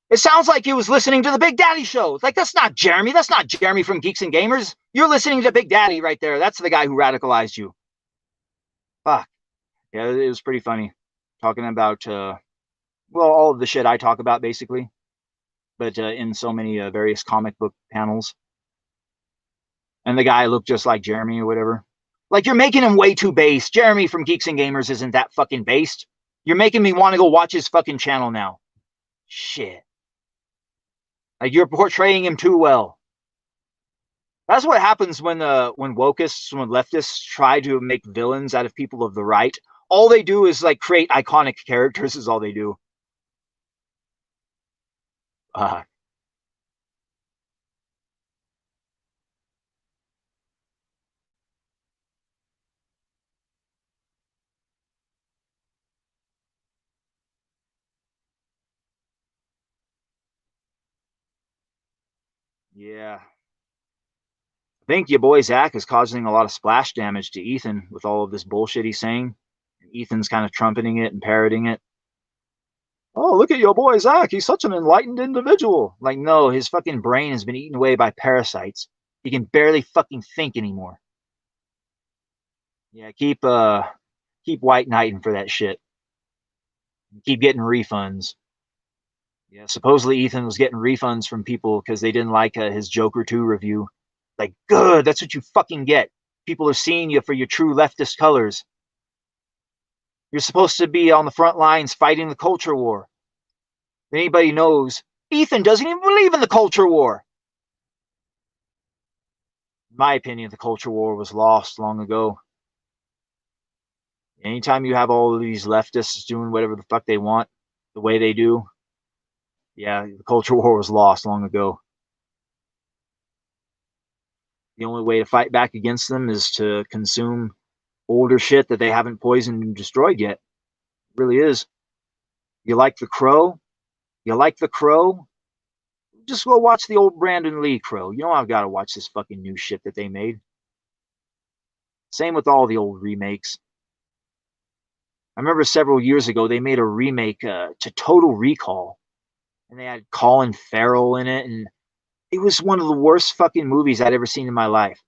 it sounds like he was listening to the Big Daddy show. Like, that's not Jeremy. That's not Jeremy from Geeks and Gamers. You're listening to Big Daddy right there. That's the guy who radicalized you. Fuck. Yeah, it was pretty funny. talking about, well, all of the shit I talk about, basically, but in so many various comic book panels. And the guy looked just like Jeremy or whatever. Like, you're making him way too based. Jeremy from Geeks and Gamers isn't that fucking based. You're making me want to go watch his fucking channel now. Shit. Like, you're portraying him too well. That's what happens when wokeists, when leftists try to make villains out of people of the right. All they do is like create iconic characters is all they do. Yeah. I think your boy Zach is causing a lot of splash damage to Ethan with all of this bullshit he's saying. And Ethan's kind of trumpeting it and parroting it. Oh, look at your boy Zach. He's such an enlightened individual. Like, no, his fucking brain has been eaten away by parasites. He can barely fucking think anymore. Yeah, keep white knighting for that shit. Keep getting refunds. Yeah, supposedly Ethan was getting refunds from people because they didn't like his Joker 2 review. Like, good, that's what you fucking get. People are seeing you for your true leftist colors. You're supposed to be on the front lines fighting the culture war. If anybody knows, Ethan doesn't even believe in the culture war. In my opinion, the culture war was lost long ago. Anytime you have all of these leftists doing whatever the fuck they want, the way they do, yeah, the culture war was lost long ago. The only way to fight back against them is to consume older shit that they haven't poisoned and destroyed yet. It really is. You like The Crow? You like The Crow? Just go watch the old Brandon Lee Crow. You know I've got to watch this fucking new shit that they made. Same with all the old remakes. I remember several years ago they made a remake to Total Recall. And they had Colin Farrell in it, and it was one of the worst fucking movies I'd ever seen in my life.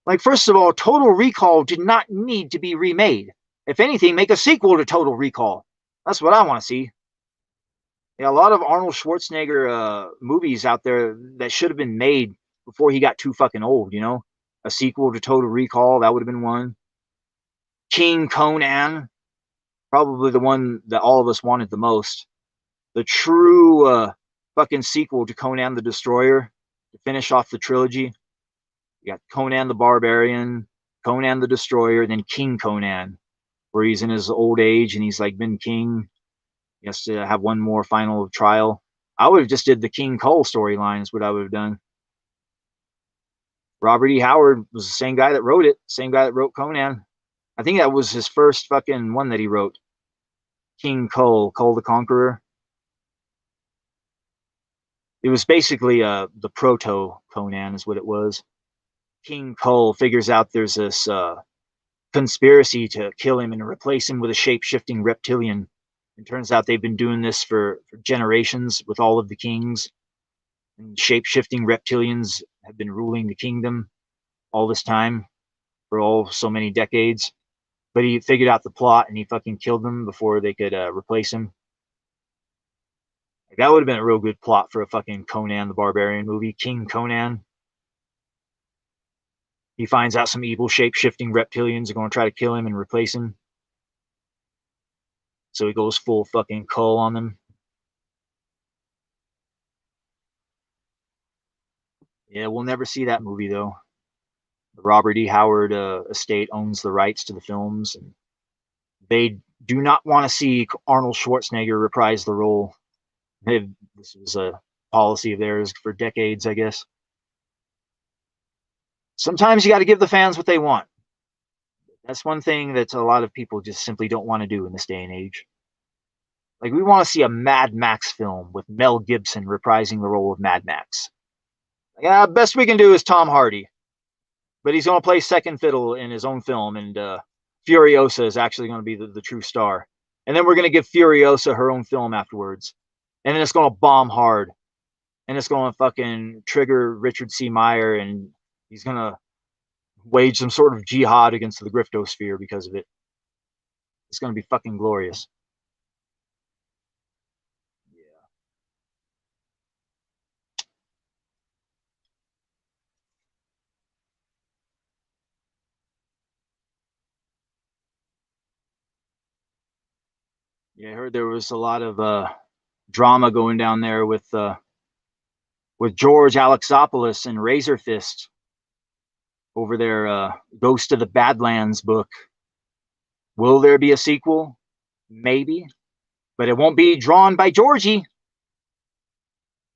Like, first of all, Total Recall did not need to be remade. If anything, make a sequel to Total Recall. That's what I want to see. Yeah, a lot of Arnold Schwarzenegger movies out there that should have been made before he got too fucking old, you know? A sequel to Total Recall, that would have been one. King Conan, probably the one that all of us wanted the most. The true fucking sequel to Conan the Destroyer to finish off the trilogy. You got Conan the Barbarian, Conan the Destroyer, then King Conan, where he's in his old age and he's like been king. He has to have one more final trial. I would have just did the King Cole storyline is what I would have done. Robert E. Howard was the same guy that wrote it, same guy that wrote Conan. I think that was his first fucking one that he wrote. King Cole, Cole the Conqueror. It was basically the proto Conan is what it was. King Cole figures out there's this conspiracy to kill him and replace him with a shape-shifting reptilian. It turns out they've been doing this for generations with all of the kings. And shape-shifting reptilians have been ruling the kingdom all this time for so many decades. But he figured out the plot and he fucking killed them before they could replace him. That would have been a real good plot for a fucking Conan the Barbarian movie. King Conan. He finds out some evil shape-shifting reptilians are going to try to kill him and replace him. So he goes full fucking Cull on them. Yeah, we'll never see that movie, though. The Robert E. Howard estate owns the rights to the films. And they do not want to see Arnold Schwarzenegger reprise the role. This was a policy of theirs for decades, I guess. Sometimes you got to give the fans what they want. That's one thing that a lot of people just simply don't want to do in this day and age. Like, we want to see a Mad Max film with Mel Gibson reprising the role of Mad Max. Yeah, best we can do is Tom Hardy. But he's going to play second fiddle in his own film, and Furiosa is actually going to be the true star. And then we're going to give Furiosa her own film afterwards. And then it's going to bomb hard. And it's going to fucking trigger Richard C. Meyer, and he's going to wage some sort of jihad against the griftosphere because of it. It's going to be fucking glorious. Yeah, I heard there was a lot of drama going down there with George Alexopoulos and Razor Fist over their Ghost of the Badlands book. Will there be a sequel? Maybe, but it won't be drawn by Georgie.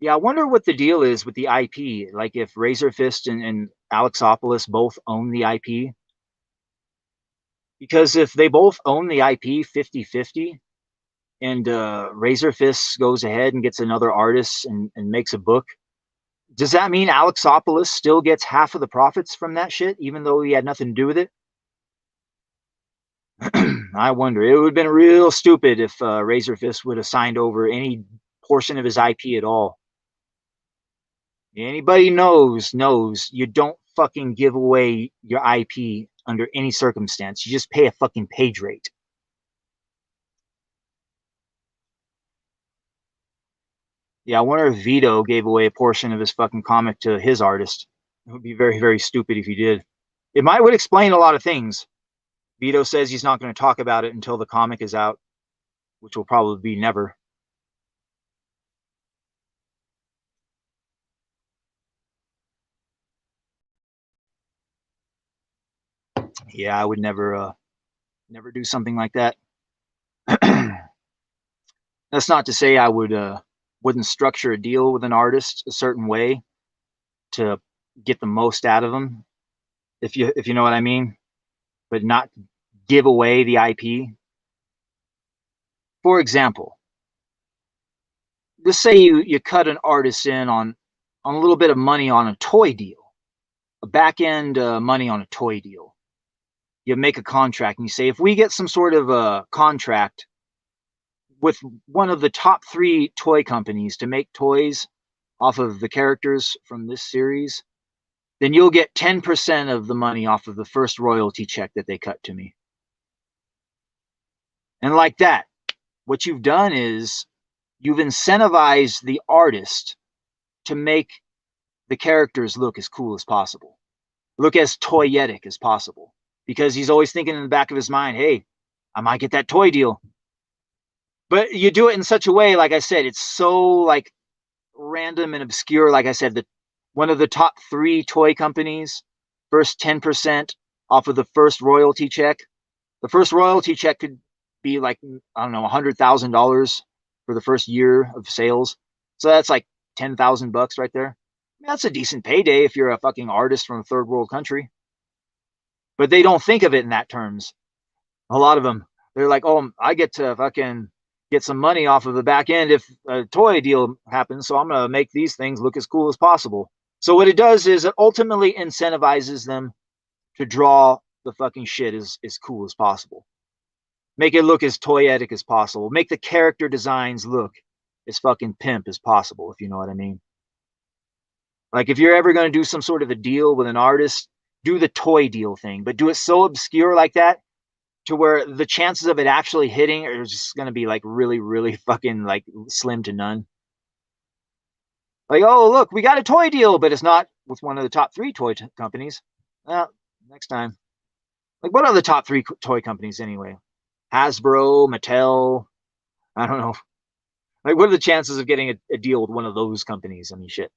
Yeah, I wonder what the deal is with the IP. Like if Razor Fist and Alexopoulos both own the IP. Because if they both own the IP 50-50, and Razor Fist goes ahead and gets another artist and makes a book, does that mean Alexopoulos still gets half of the profits from that shit, even though he had nothing to do with it? I wonder. It would have been real stupid if Razor Fist would have signed over any portion of his IP at all. Anybody knows you don't fucking give away your IP under any circumstance. You just pay a fucking page rate. Yeah, I wonder if Vito gave away a portion of his fucking comic to his artist. It would be very, very stupid if he did. It would explain a lot of things. Vito says he's not going to talk about it until the comic is out, which will probably be never. Yeah, I would never do something like that. That's not to say I wouldn't structure a deal with an artist a certain way to get the most out of them, if you know what I mean, but not give away the IP. For example, just say you cut an artist in on a little bit of money on a toy deal, a back end money on a toy deal. You make a contract and you say, if we get some sort of a contract with one of the top 3 toy companies to make toys off of the characters from this series, then you'll get 10% of the money off of the first royalty check that they cut to me. And like that, what you've done is you've incentivized the artist to make the characters look as cool as possible, look as toyetic as possible, because he's always thinking in the back of his mind, hey, I might get that toy deal. But you do it in such a way, like I said, it's so like random and obscure. Like I said, that one of the top 3 toy companies, first 10% off of the first royalty check. The first royalty check could be like, I don't know, $100,000 for the first year of sales. So that's like $10,000 right there. That's a decent payday if you're a fucking artist from a third world country. But they don't think of it in that terms. A lot of them, they're like, oh, I get to fucking get some money off of the back end if a toy deal happens, so I'm going to make these things look as cool as possible. So what it does is it ultimately incentivizes them to draw the fucking shit as cool as possible. Make it look as toyetic as possible. Make the character designs look as fucking pimp as possible, if you know what I mean. Like if you're ever going to do some sort of a deal with an artist, do the toy deal thing, but do it so obscure like that to where the chances of it actually hitting are just going to be like really, really fucking like slim to none. Like, oh, look, we got a toy deal, but it's not with one of the top 3 toy companies. Well, next time. Like, what are the top 3 toy companies anyway? Hasbro, Mattel, I don't know. Like, what are the chances of getting a deal with one of those companies? I mean, shit.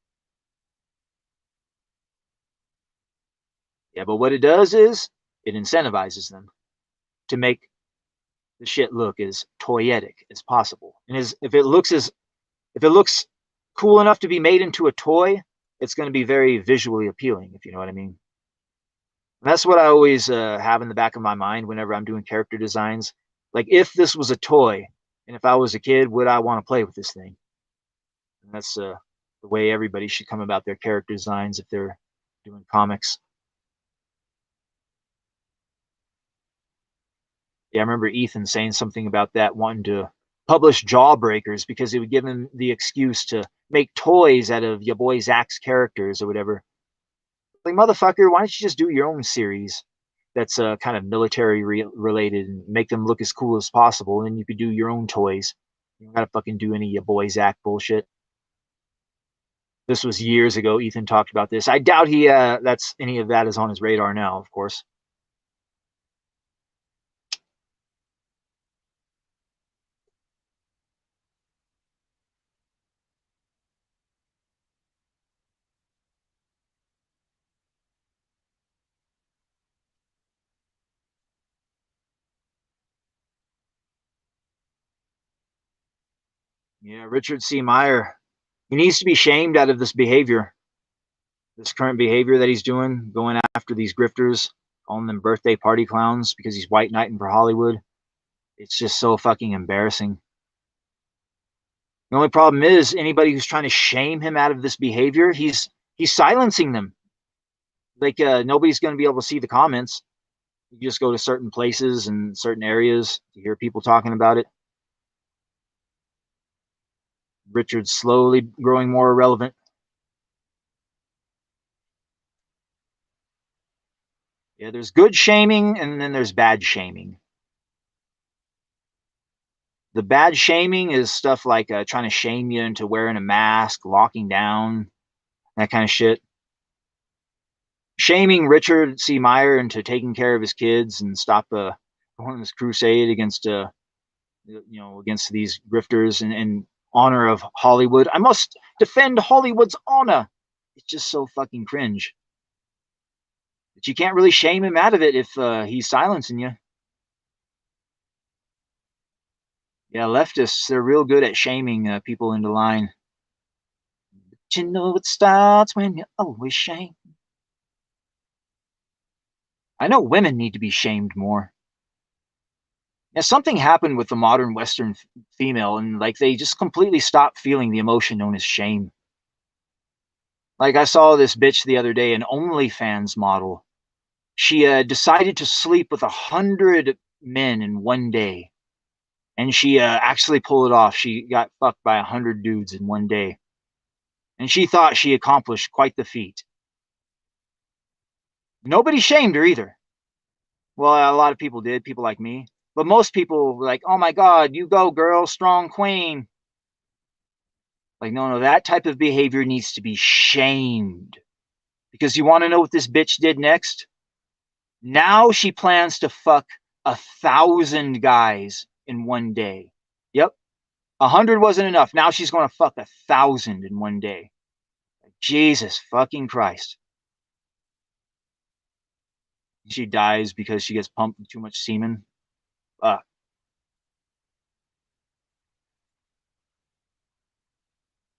Yeah, but what it does is it incentivizes them to make the shit look as toyetic as possible. And if it looks cool enough to be made into a toy, it's going to be very visually appealing, if you know what I mean. And that's what I always have in the back of my mind whenever I'm doing character designs. Like, if this was a toy, and if I was a kid, would I want to play with this thing? And that's the way everybody should come about their character designs if they're doing comics. Yeah, I remember Ethan saying something about that, wanting to publish Jawbreakers because it would give him the excuse to make toys out of your boy Zach's characters or whatever. Like, motherfucker, why don't you just do your own series? that's kind of military related, and make them look as cool as possible. And then you could do your own toys. You don't gotta fucking do any boys act bullshit. This was years ago. Ethan talked about this. I doubt he that's any of that is on his radar now, of course. Yeah, Richard C. Meyer. He needs to be shamed out of this behavior, this current behavior that he's doing, going after these grifters, calling them birthday party clowns because he's white knighting for Hollywood. It's just so fucking embarrassing. The only problem is anybody who's trying to shame him out of this behavior, he's silencing them. Like nobody's going to be able to see the comments. You just go to certain places and certain areas to hear people talking about it. Richard's slowly growing more irrelevant. Yeah, there's good shaming and then there's bad shaming. The bad shaming is stuff like trying to shame you into wearing a mask, locking down, that kind of shit. Shaming Richard C. Meyer into taking care of his kids and stop going on this crusade against against these grifters in honor of Hollywood. I must defend Hollywood's honor. It's just so fucking cringe. But you can't really shame him out of it if he's silencing you. Yeah, leftists, they're real good at shaming people into line. But you know it starts when you always shame. I know women need to be shamed more. Yeah, something happened with the modern Western female, and like they just completely stopped feeling the emotion known as shame. Like I saw this bitch the other day, an OnlyFans model. She decided to sleep with 100 men in one day. And she actually pulled it off. She got fucked by 100 dudes in one day. And she thought she accomplished quite the feat. Nobody shamed her either. Well, a lot of people did, people like me. But most people were like, oh my God, you go, girl, strong queen. Like, no, that type of behavior needs to be shamed. Because you want to know what this bitch did next? Now she plans to fuck 1,000 guys in one day. Yep. 100 wasn't enough. Now she's going to fuck 1,000 in one day. Jesus fucking Christ. She dies because she gets pumped with too much semen.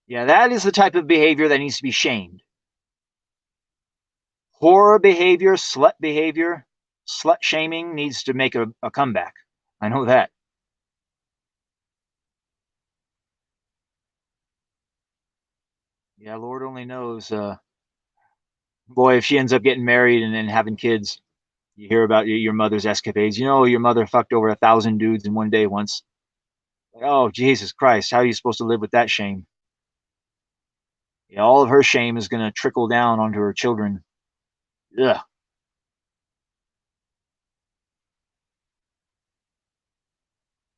Yeah, that is the type of behavior that needs to be shamed. Horror behavior, slut shaming needs to make a comeback. I know that. Yeah, Lord only knows. Boy, if she ends up getting married and then having kids, you hear about your mother's escapades. You know, your mother fucked over 1,000 dudes in one day once. Like, oh, Jesus Christ, how are you supposed to live with that shame? Yeah, all of her shame is going to trickle down onto her children. Ugh.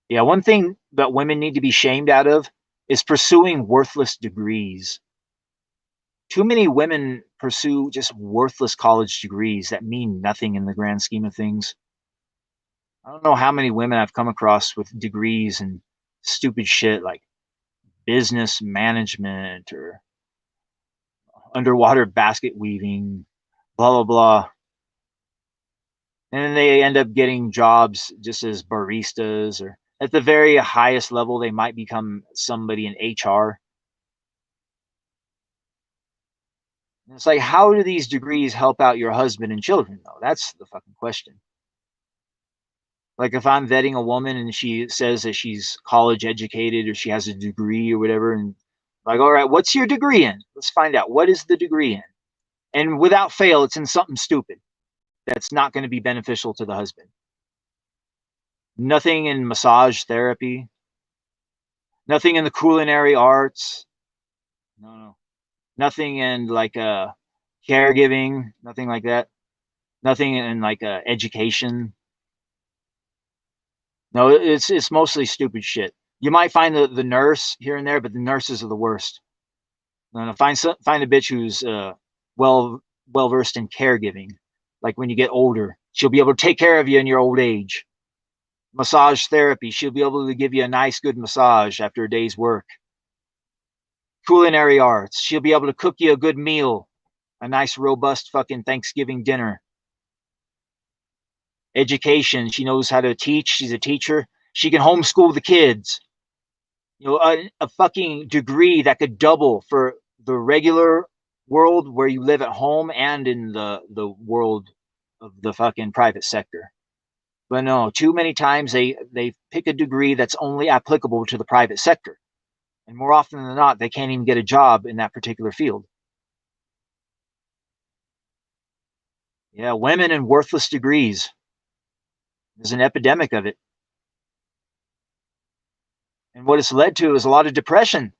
Yeah, one thing that women need to be shamed out of is pursuing worthless degrees. Too many women pursue just worthless college degrees that mean nothing in the grand scheme of things. I don't know how many women I've come across with degrees and stupid shit like business management or underwater basket weaving, blah, blah, blah. And then they end up getting jobs just as baristas, or at the very highest level, they might become somebody in HR. And it's like, how do these degrees help out your husband and children, though? That's the fucking question. Like if I'm vetting a woman and she says that she's college educated or she has a degree or whatever, and like, all right, what's your degree in? Let's find out. What is the degree in? And without fail, it's in something stupid that's not going to be beneficial to the husband. Nothing in massage therapy. Nothing in the culinary arts. No. Nothing in like caregiving. Nothing like that. Nothing in like education. No, it's mostly stupid shit. You might find the nurse here and there, but the nurses are the worst. Find a bitch who's well versed in caregiving. Like when you get older, she'll be able to take care of you in your old age. Massage therapy, she'll be able to give you a nice, good massage after a day's work. Culinary arts, she'll be able to cook you a good meal, a nice, robust fucking Thanksgiving dinner. Education, she knows how to teach. She's a teacher. She can homeschool the kids. You know, a fucking degree that could double for the regular world where you live at home and in the world of the fucking private sector. But no, too many times they pick a degree that's only applicable to the private sector. And more often than not, they can't even get a job in that particular field. Yeah, women and worthless degrees. There's an epidemic of it. And what it's led to is a lot of depression.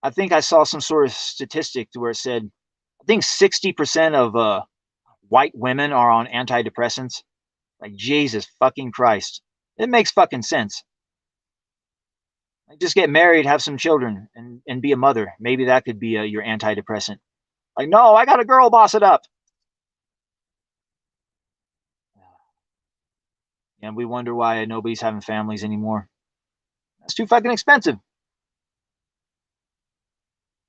I think I saw some sort of statistic where it said, I think 60% of white women are on antidepressants. Like, Jesus fucking Christ. It makes fucking sense. Like, just get married, have some children, and be a mother. Maybe that could be your antidepressant. Like, no, I got a girl, boss it up. And we wonder why nobody's having families anymore. That's too fucking expensive.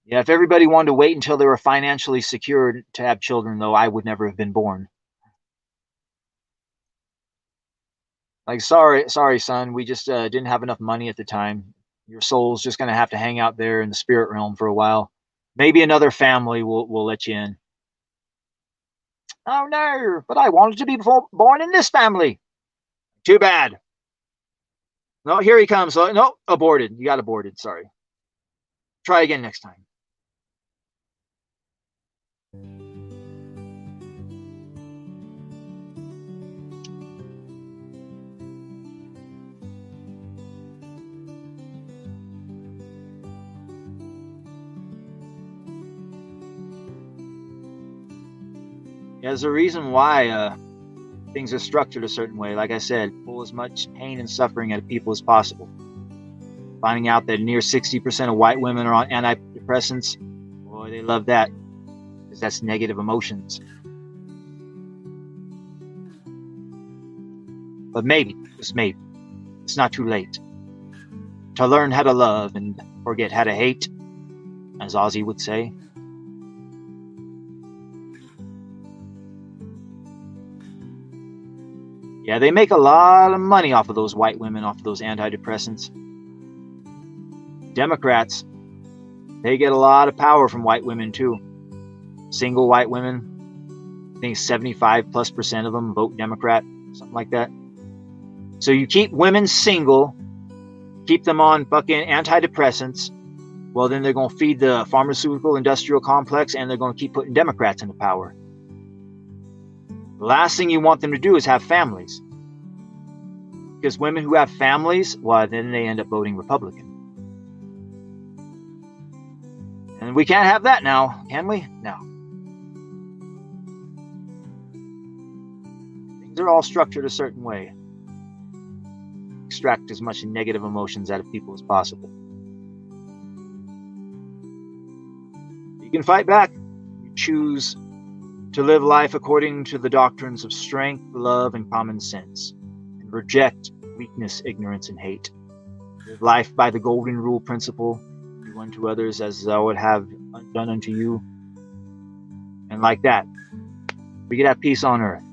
Yeah, if everybody wanted to wait until they were financially secured to have children, though, I would never have been born. Like, sorry, son, we just didn't have enough money at the time. Your soul's just going to have to hang out there in the spirit realm for a while. Maybe another family will let you in. Oh, no, but I wanted to be born in this family. Too bad. No, here he comes. No, aborted. You got aborted. Sorry. Try again next time. There's a reason why things are structured a certain way. Like I said, pull as much pain and suffering out of people as possible. Finding out that near 60% of white women are on antidepressants, boy, they love that, because that's negative emotions. But maybe, just maybe, it's not too late to learn how to love and forget how to hate, as Ozzy would say. Yeah, they make a lot of money off of those white women, off of those antidepressants. Democrats, they get a lot of power from white women too. Single white women, I think 75+% of them vote Democrat, something like that. So you keep women single, keep them on fucking antidepressants, well, then they're going to feed the pharmaceutical industrial complex, and they're going to keep putting Democrats into power. The last thing you want them to do is have families. Because women who have families, well, then they end up voting Republican. And we can't have that now, can we? No. Things are all structured a certain way. Extract as much negative emotions out of people as possible. You can fight back. You choose to live life according to the doctrines of strength, love, and common sense, and reject weakness, ignorance, and hate. Live life by the golden rule principle: do unto others as thou would have done unto you. And like that, we could have peace on earth.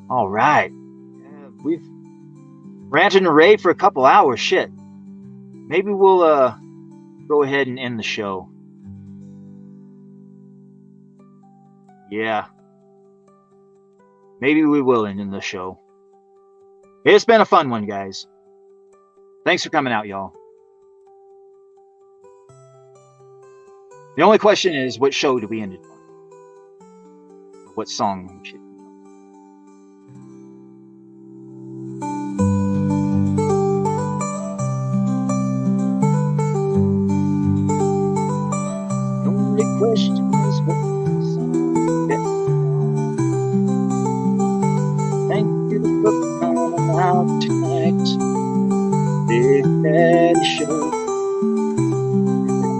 All right. Yeah, we've ranted and raved for a couple hours. Shit. Maybe we'll go ahead and end the show. Yeah. Maybe we will end the show. It's been a fun one, guys. Thanks for coming out, y'all. The only question is, what show do we end it on? What song we should only question is what's on deck. Thank you for coming out tonight. Big Daddy Show.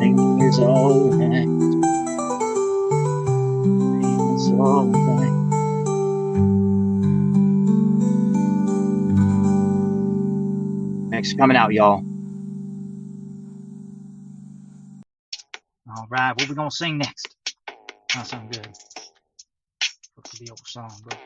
Everything is alright. Everything is alright. Next coming out, y'all. All right, what we gonna sing next? That sound good. Look for the old song, bro.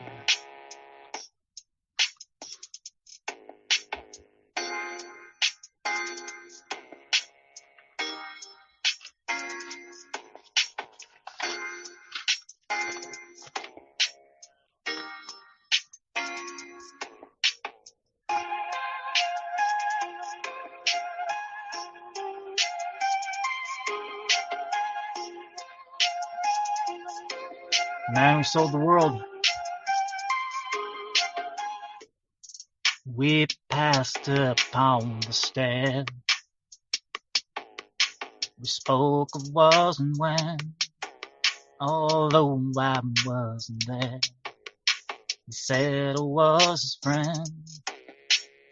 Man who sold the world. We passed upon the stair. We spoke of was and when, although I wasn't there. He said I was his friend,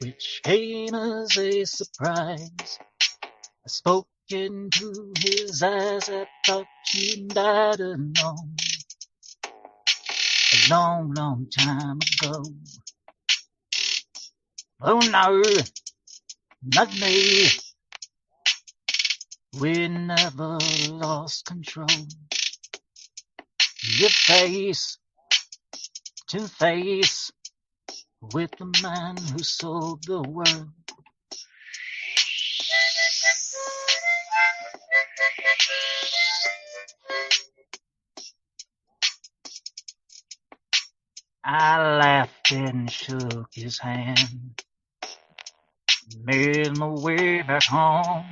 which came as a surprise. I spoke into his eyes, I thought you and I'd have known a long, long time ago. Oh no, not me. We never lost control. Your face to face with the man who sold the world. I laughed and shook his hand, made my way back home.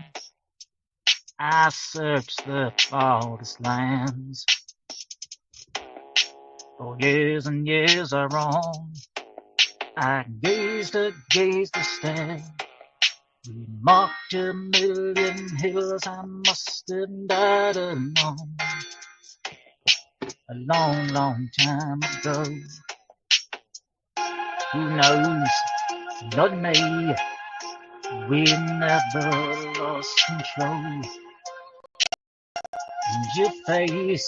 I searched the farthest lands, for years and years I roamed. I gazed, stared. We marked a million hills, I must have died alone a long, long time ago. Who knows? Not me. We never lost control. Your face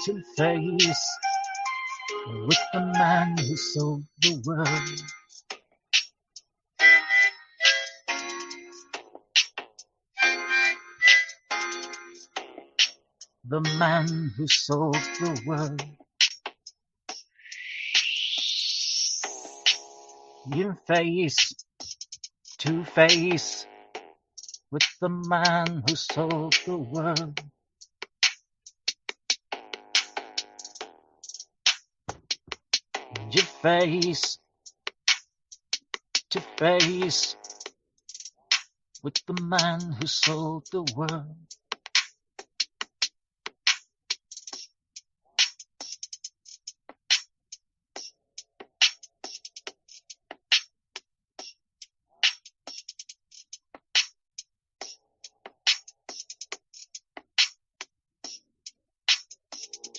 to face with the man who sold the world. The man who sold the world. In face to face with the man who sold the world. Your face to face with the man who sold the world.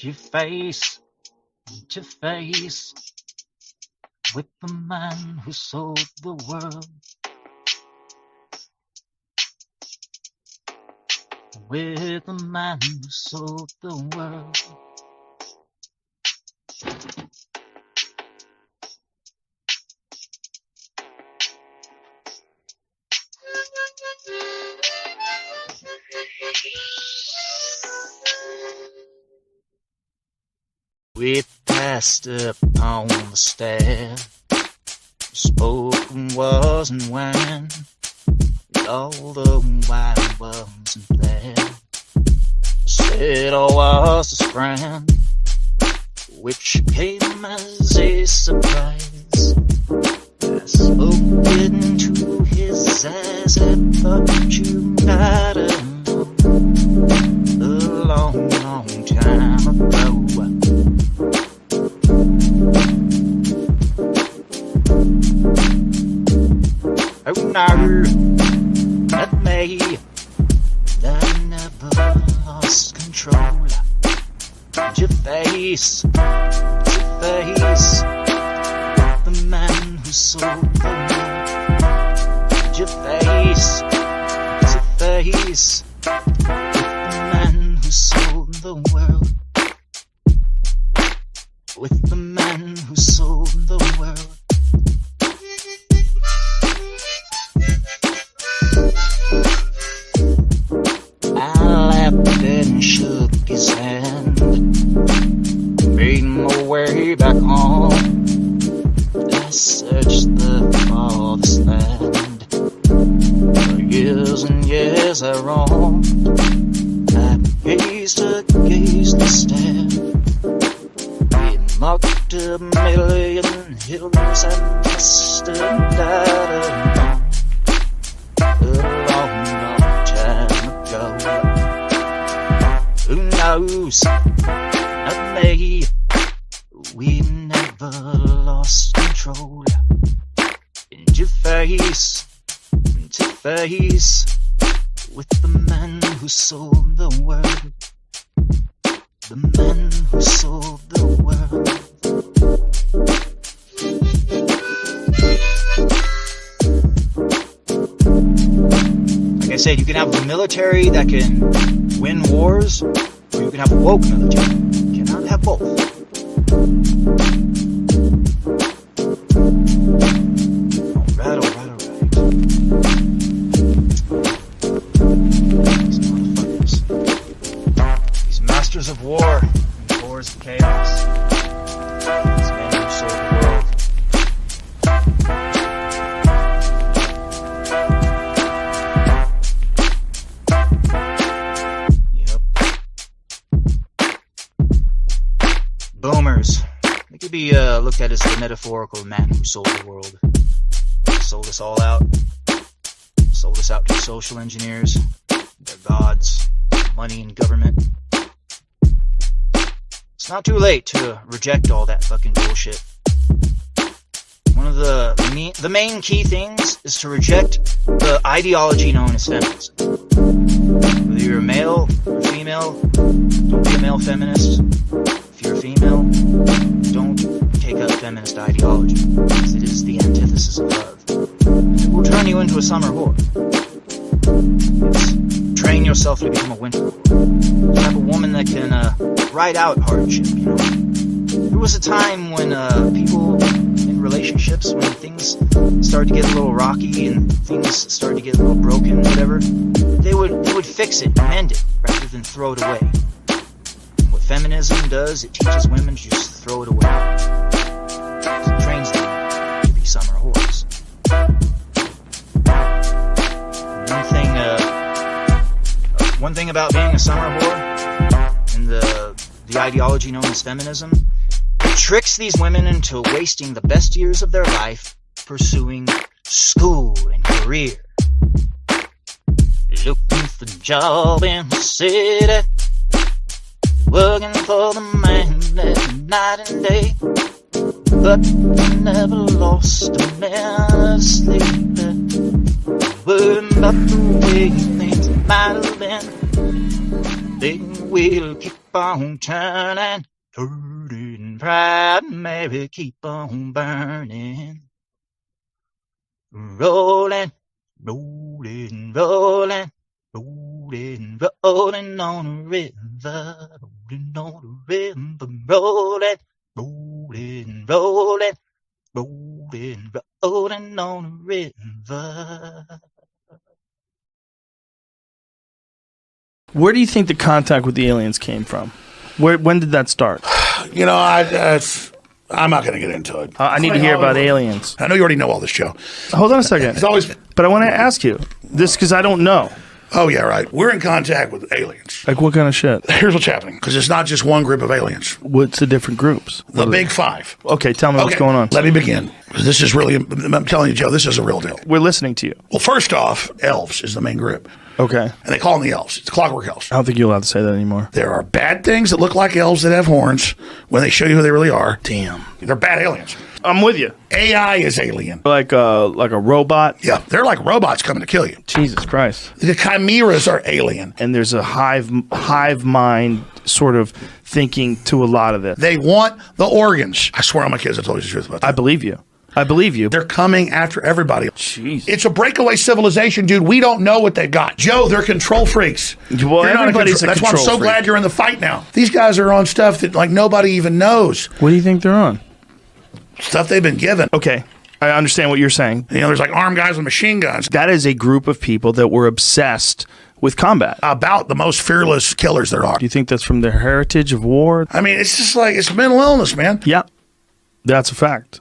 Your face to face with the man who sold the world. With the man who sold the world. We passed upon the stair. Spoken wasn't when, although I wasn't there. Said I was his friend, which came as a surprise. I spoke into his eyes, I thought you might have known a long, long time ago. Oh no, not me. I never lost control. control. Your face, the man who sold the world. Your face, the man who sold the world. With the man who sold the world. I laughed and shook his hand, made my way back home. I searched the farthest land. For years and years I roamed. I gazed and stared. We marked a million hills and must have died alone. Who knows? Not me. We never lost control. And your face to face with the man who sold the world. The man who sold the world. Like I said, you can have a military that can win wars, or you can have a woke military. You cannot have both. Alright. These motherfuckers. These masters of war and wars of chaos. These men who sold the world. Boomers. They could be looked at as the metaphorical man who sold the world. Sold us all out. Sold us out to social engineers, their gods, money and government. It's not too late to reject all that fucking bullshit. One of the main key things is to reject the ideology known as feminism. Whether you're a male or female, don't be a male feminist. If you're a female, don't take up feminist ideology, because it is the antithesis of love. It will turn you into a summer whore. It's train yourself to become a winter whore. Have a woman that can ride out hardship, you know. There was a time when people in relationships, when things started to get a little rocky and things started to get a little broken, whatever, they would fix it and mend it rather than throw it away. What feminism does, it teaches women to just throw it away. It trains them to be summer whores. One thing about being a summer whore and the ideology known as feminism, it tricks these women into wasting the best years of their life pursuing school and career. Looking for a job in the city, working for the man night and day, but I never lost a minute of sleep. Worrying about the way things might have been. They will keep on turning, turning proud and merry, keep on burning. Rolling, rolling, rolling, rolling, rolling on a river, rolling on a river, rolling, rolling, rolling, rolling, rolling on a river. Where do you think the contact with the aliens came from? When did that start? You know, I'm not going to get into it. I need to hear about aliens. I know you already know all this, Joe. Hold on a second. It's always. But I want to ask you this because I don't know. Oh, yeah, right. We're in contact with aliens. Like what kind of shit? Here's what's happening, because it's not just one group of aliens. What's the different groups? The big five. Okay, tell me what's going on. Let me begin. This is really, I'm telling you, Joe, this is a real deal. We're listening to you. Well, first off, elves is the main group. Okay. And they call them the elves. It's clockwork elves. I don't think you're allowed to say that anymore. There are bad things that look like elves that have horns when they show you who they really are. Damn. They're bad aliens. I'm with you. AI is alien. Like a robot. Yeah, they're like robots coming to kill you. Jesus Christ. The chimeras are alien. And there's a hive mind sort of thinking to a lot of this. They want the organs. I swear on my kids I told you the truth about that. I believe you. They're coming after everybody. Jeez. It's a breakaway civilization, dude. We don't know what they've got. Joe, they're control freaks. Well, everybody's a That's why I'm control so freak. glad you're in the fight now. These guys are on stuff that like nobody even knows. What do you think they're on? Stuff they've been given. Okay. I understand what you're saying. You know, there's like armed guys with machine guns. That is a group of people that were obsessed with combat. About the most fearless killers there are. Do you think that's from their heritage of war? I mean, it's just like, it's mental illness, man. Yeah. That's a fact.